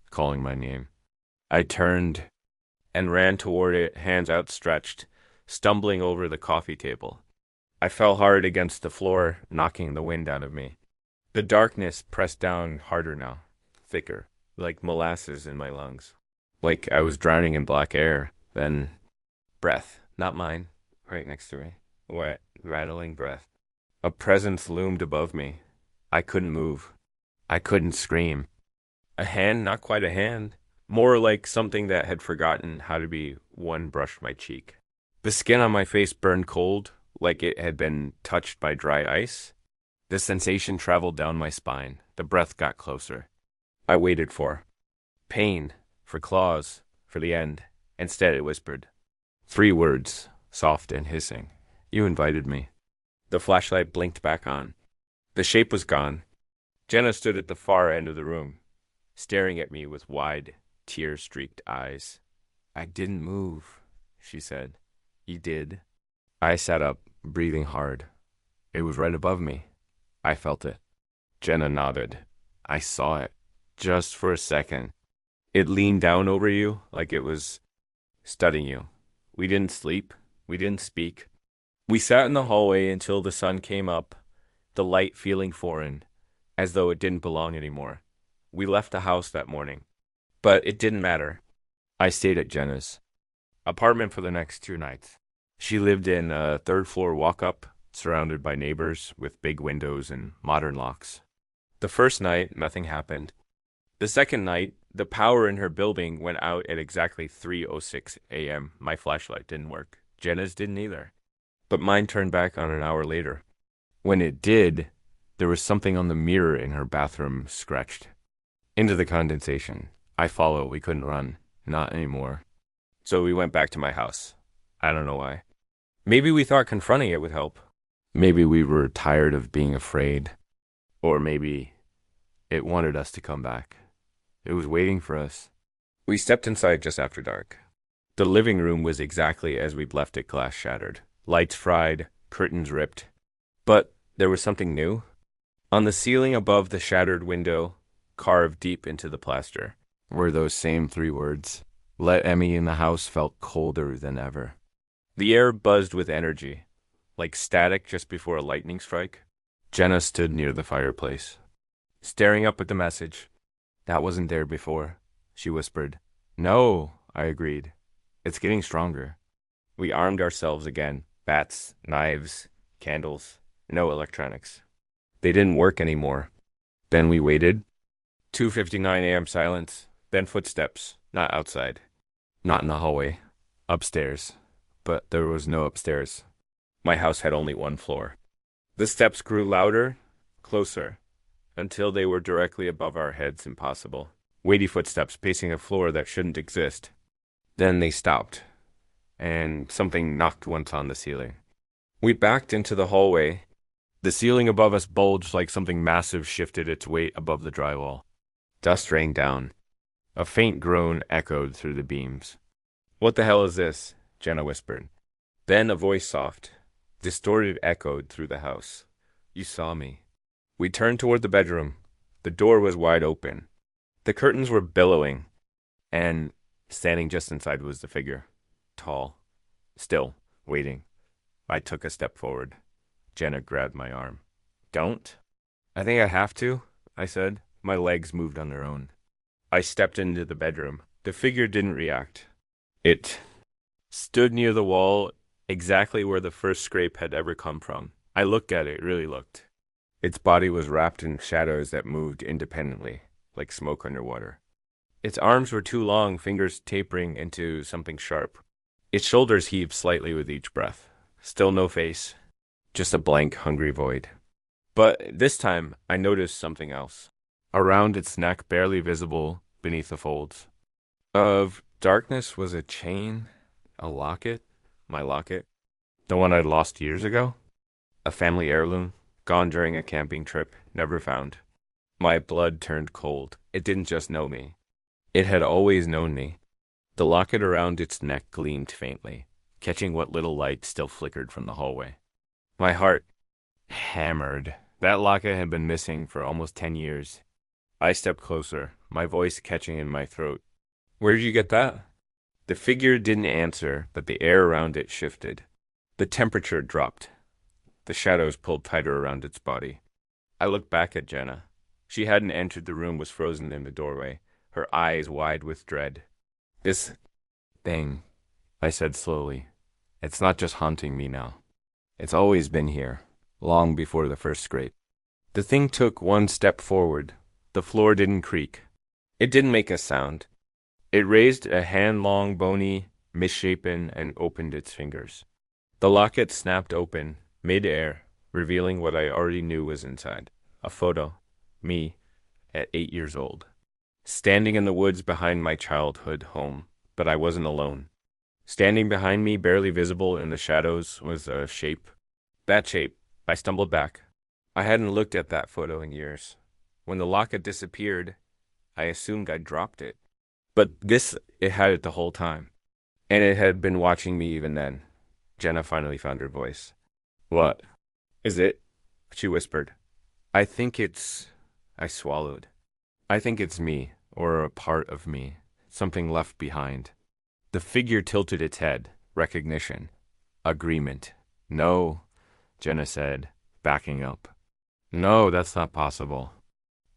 A: calling my name. I turned and ran toward it, hands outstretched, stumbling over the coffee table. I fell hard against the floor, knocking the wind out of me. The darkness pressed down harder now, thicker, like molasses in my lungs. Like I was drowning in black air. Then, breath, not mine, right next to me. Wet, rattling breath. A presence loomed above me. I couldn't move. I couldn't scream. A hand, not quite a hand. More like something that had forgotten how to be one brushed my cheek. The skin on my face burned cold, like it had been touched by dry ice. The sensation traveled down my spine. The breath got closer. I waited for pain, for claws, for the end. Instead it whispered. 3 words, soft and hissing. You invited me. The flashlight blinked back on. The shape was gone. Jenna stood at the far end of the room, staring at me with wide, tear-streaked eyes. I didn't move, she said. You did. I sat up, breathing hard. It was right above me. I felt it. Jenna nodded. I saw it. Just for a second. It leaned down over you like it was studying you. We didn't sleep. We didn't speak. We sat in the hallway until the sun came up, the light feeling foreign, as though it didn't belong anymore. We left the house that morning. But it didn't matter. I stayed at Jenna's apartment for the next 2 nights. She lived in a 3rd-floor walk-up, surrounded by neighbors with big windows and modern locks. The first night, nothing happened. The second night, the power in her building went out at exactly 3:06 a.m. My flashlight didn't work. Jenna's didn't either. But mine turned back on an hour later. When it did, there was something on the mirror in her bathroom scratched. Into the condensation. I followed. We couldn't run. Not anymore. So we went back to my house. I don't know why. Maybe we thought confronting it would help. Maybe we were tired of being afraid. Or maybe it wanted us to come back. It was waiting for us. We stepped inside just after dark. The living room was exactly as we'd left it, glass shattered. Lights fried, curtains ripped. But there was something new. On the ceiling above the shattered window, carved deep into the plaster, were those same 3 words. Let Emmy in the house felt colder than ever. The air buzzed with energy, like static just before a lightning strike. Jenna stood near the fireplace, staring up at the message. That wasn't there before, she whispered. No, I agreed. It's getting stronger. We armed ourselves again. Bats, knives, candles, no electronics. They didn't work anymore. Then we waited. 2:59 a.m. silence, then footsteps, not outside. Not in the hallway. Upstairs. But there was no upstairs. My house had only 1 floor. The steps grew louder, closer, until they were directly above our heads. Impossible. Weighty footsteps pacing a floor that shouldn't exist. Then they stopped, and something knocked once on the ceiling. We backed into the hallway. The ceiling above us bulged like something massive shifted its weight above the drywall. Dust rained down. A faint groan echoed through the beams. What the hell is this? Jenna whispered. Then a voice soft, distorted, echoed through the house. You saw me. We turned toward the bedroom. The door was wide open. The curtains were billowing, and standing just inside was the figure. Tall. Still. Waiting. I took a step forward. Jenna grabbed my arm. Don't? I think I have to, I said. My legs moved on their own. I stepped into the bedroom. The figure didn't react. It stood near the wall, exactly where the first scrape had ever come from. I looked at it, really looked. Its body was wrapped in shadows that moved independently, like smoke underwater. Its arms were too long, fingers tapering into something sharp. Its shoulders heaved slightly with each breath. Still no face. Just a blank, hungry void. But this time, I noticed something else. Around its neck, barely visible beneath the folds of darkness, was a chain, a locket, my locket, the one I'd lost years ago. A family heirloom, gone during a camping trip, never found. My blood turned cold. It didn't just know me. It had always known me. The locket around its neck gleamed faintly, catching what little light still flickered from the hallway. My heart hammered. That locket had been missing for almost 10 years. I stepped closer, my voice catching in my throat. Where did you get that? The figure didn't answer, but the air around it shifted. The temperature dropped. The shadows pulled tighter around its body. I looked back at Jenna. She hadn't entered the room, was frozen in the doorway, her eyes wide with dread. This thing, I said slowly, it's not just haunting me now. It's always been here, long before the first scrape. The thing took 1 step forward. The floor didn't creak. It didn't make a sound. It raised a hand-long, bony, misshapen, and opened its fingers. The locket snapped open, mid-air, revealing what I already knew was inside. A photo. Me, at 8 years old. Standing in the woods behind my childhood home, but I wasn't alone. Standing behind me, barely visible in the shadows, was a shape. That shape. I stumbled back. I hadn't looked at that photo in years. When the locket disappeared, I assumed I'd dropped it. But it had it the whole time. And it had been watching me even then. Jenna finally found her voice. What? Is it? She whispered. I swallowed. I think it's me, or a part of me, something left behind. The figure tilted its head. Recognition. Agreement. No, Jenna said, backing up. No, that's not possible.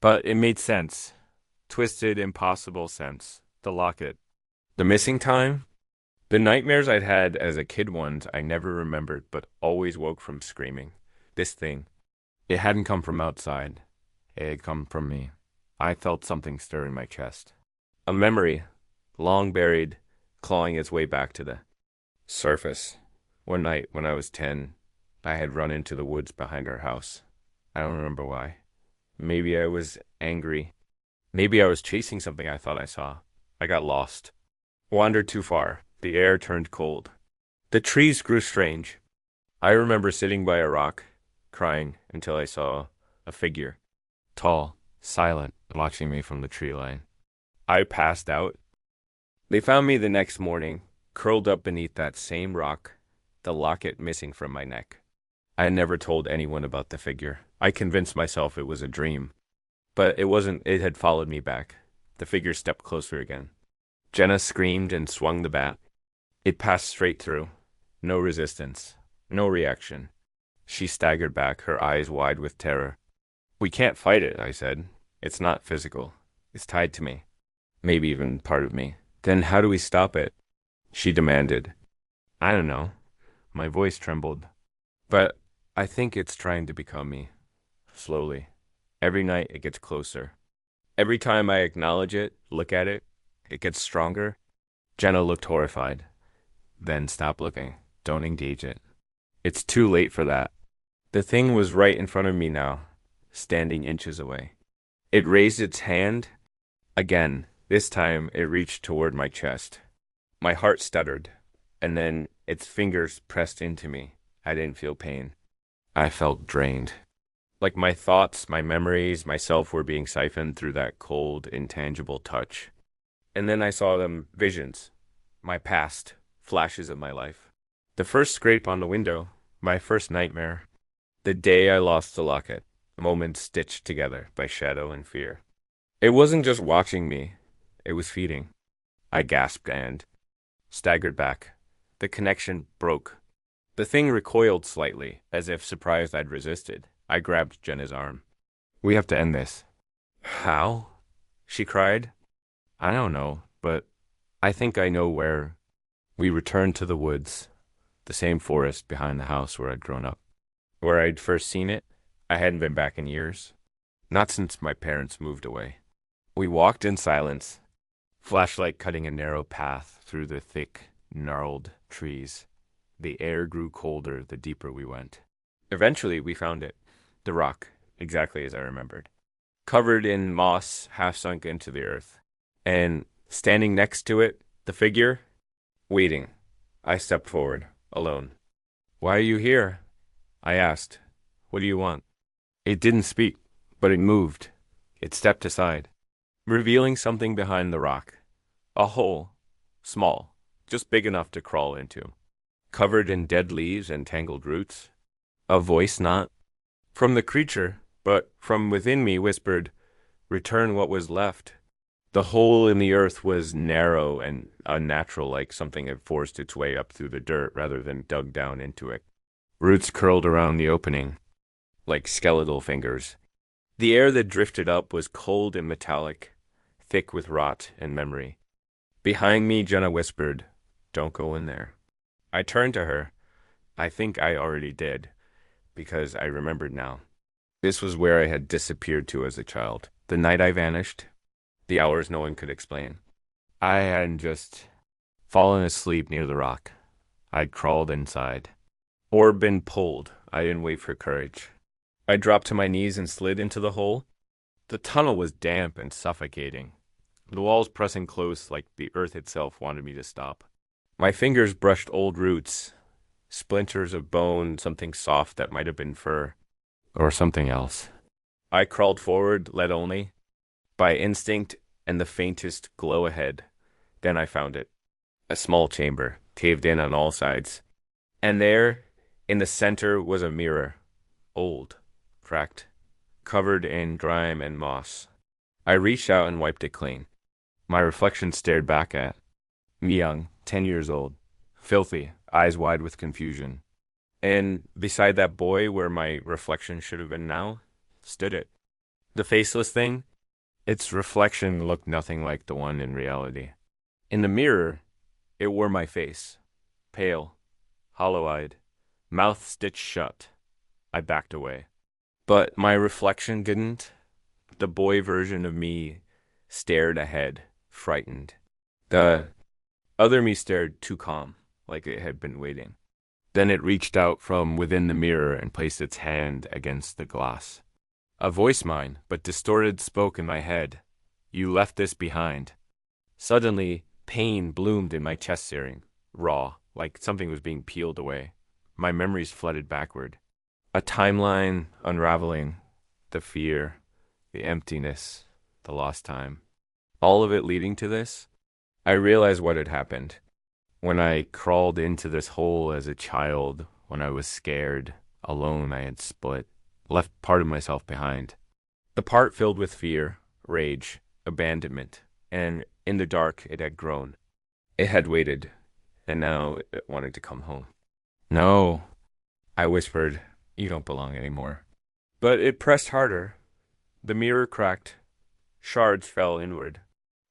A: But it made sense. Twisted, impossible sense. The locket. The missing time? The nightmares I'd had as a kid, ones I never remembered, but always woke from screaming. This thing. It hadn't come from outside. It had come from me. I felt something stir in my chest. A memory, long buried, clawing its way back to the surface. One night when I was 10, I had run into the woods behind our house. I don't remember why. Maybe I was angry. Maybe I was chasing something I thought I saw. I got lost. Wandered too far. The air turned cold. The trees grew strange. I remember sitting by a rock, crying until I saw a figure. Tall, silent, watching me from the tree line. I passed out. They found me the next morning, curled up beneath that same rock, the locket missing from my neck. I had never told anyone about the figure. I convinced myself it was a dream. But it wasn't. It had followed me back. The figure stepped closer again. Jenna screamed and swung the bat. It passed straight through. No resistance. No reaction. She staggered back, her eyes wide with terror. "We can't fight it," I said. "It's not physical. It's tied to me. Maybe even part of me." "Then how do we stop it?" she demanded. "I don't know." My voice trembled. "But I think it's trying to become me. Slowly. Every night it gets closer. Every time I acknowledge it, look at it, it gets stronger." Jenna looked horrified. "Then stop looking. Don't engage it. It's too late for that." The thing was right in front of me now, standing inches away. It raised its hand. Again, this time it reached toward my chest. My heart stuttered, and then its fingers pressed into me. I didn't feel pain. I felt drained. Like my thoughts, my memories, myself were being siphoned through that cold, intangible touch. And then I saw them visions, my past, flashes of my life. The first scrape on the window, my first nightmare. The day I lost the locket, moments stitched together by shadow and fear. It wasn't just watching me, it was feeding. I gasped and staggered back. The connection broke. The thing recoiled slightly, as if surprised I'd resisted. I grabbed Jenna's arm. "We have to end this." "How?" she cried. "I don't know, but I think I know where." We returned to the woods, the same forest behind the house where I'd grown up. Where I'd first seen it, I hadn't been back in years. Not since my parents moved away. We walked in silence, flashlight cutting a narrow path through the thick, gnarled trees. The air grew colder the deeper we went. Eventually, we found it. The rock, exactly as I remembered. Covered in moss, half sunk into the earth. And standing next to it, the figure, waiting. I stepped forward, alone. "Why are you here?" I asked. "What do you want?" It didn't speak, but it moved. It stepped aside, revealing something behind the rock. A hole, small, just big enough to crawl into. Covered in dead leaves and tangled roots. A voice not from the creature, but from within me whispered, "Return what was left." The hole in the earth was narrow and unnatural, like something had forced its way up through the dirt rather than dug down into it. Roots curled around the opening, like skeletal fingers. The air that drifted up was cold and metallic, thick with rot and memory. Behind me, Jenna whispered, "Don't go in there." I turned to her. I think I already did, because I remembered now. This was where I had disappeared to as a child. The night I vanished, the hours no one could explain. I hadn't just fallen asleep near the rock. I'd crawled inside. Or been pulled. I didn't wait for courage. I dropped to my knees and slid into the hole. The tunnel was damp and suffocating. The walls pressing close like the earth itself wanted me to stop. My fingers brushed old roots, splinters of bone, something soft that might have been fur. Or something else. I crawled forward, led only by instinct and the faintest glow ahead. Then I found it. A small chamber, caved in on all sides. And there, in the center, was a mirror. Old, cracked, covered in grime and moss. I reached out and wiped it clean. My reflection stared back at me, young, 10 years old, filthy, eyes wide with confusion. And beside that boy where my reflection should have been now, stood it. The faceless thing, its reflection looked nothing like the one in reality. In the mirror, it wore my face, pale, hollow-eyed, mouth stitched shut. I backed away. But my reflection didn't. The boy version of me stared ahead, frightened. The other me stared too calm, like it had been waiting. Then it reached out from within the mirror and placed its hand against the glass. A voice mine, but distorted, spoke in my head. You left this behind. Suddenly, pain bloomed in my chest searing, raw, like something was being peeled away. My memories flooded backward. A timeline unraveling, the fear, the emptiness, the lost time. All of it leading to this. I realized what had happened. When I crawled into this hole as a child, when I was scared, alone, I had split, left part of myself behind. The part filled with fear, rage, abandonment, and in the dark it had grown. It had waited, and now it wanted to come home. No, I whispered, you don't belong anymore. But it pressed harder. The mirror cracked. Shards fell inward.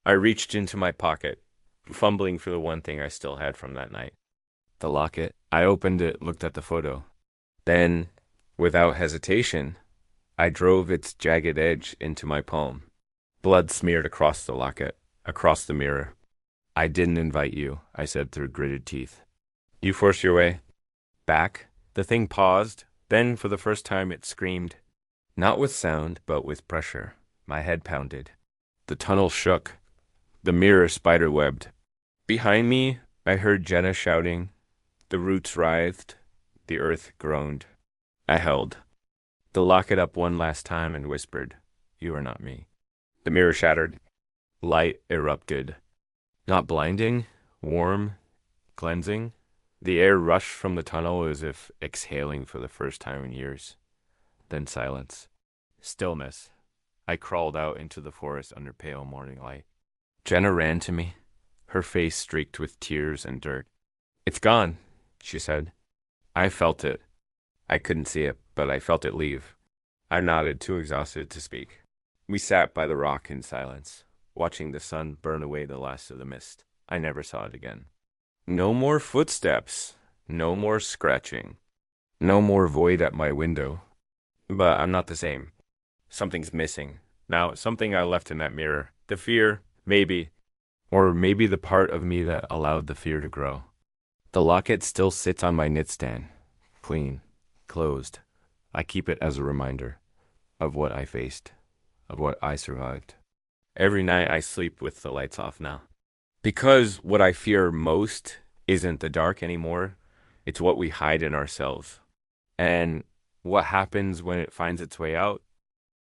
A: I reached into my pocket, fumbling for the one thing I still had from that night. The locket. I opened it, looked at the photo. Then, without hesitation, I drove its jagged edge into my palm. Blood smeared across the locket, across the mirror. I didn't invite you, I said through gritted teeth. You forced your way. Back. The thing paused. Then, for the first time, it screamed. Not with sound, but with pressure. My head pounded. The tunnel shook. The mirror spiderwebbed. Behind me, I heard Jenna shouting. The roots writhed. The earth groaned. I held the locket up one last time and whispered, you are not me. The mirror shattered. Light erupted. Not blinding, warm, cleansing. The air rushed from the tunnel as if exhaling for the first time in years. Then silence. Stillness. I crawled out into the forest under pale morning light. Jenna ran to me, her face streaked with tears and dirt. It's gone, she said. I felt it. I couldn't see it, but I felt it leave. I nodded, too exhausted to speak. We sat by the rock in silence, watching the sun burn away the last of the mist. I never saw it again. No more footsteps. No more scratching. No more void at my window. But I'm not the same. Something's missing. Now, something I left in that mirror. The fear, maybe. Or maybe the part of me that allowed the fear to grow. The locket still sits on my nightstand. Clean. Closed. I keep it as a reminder of what I faced. Of what I survived. Every night I sleep with the lights off now. Because what I fear most isn't the dark anymore. It's what we hide in ourselves. And what happens when it finds its way out?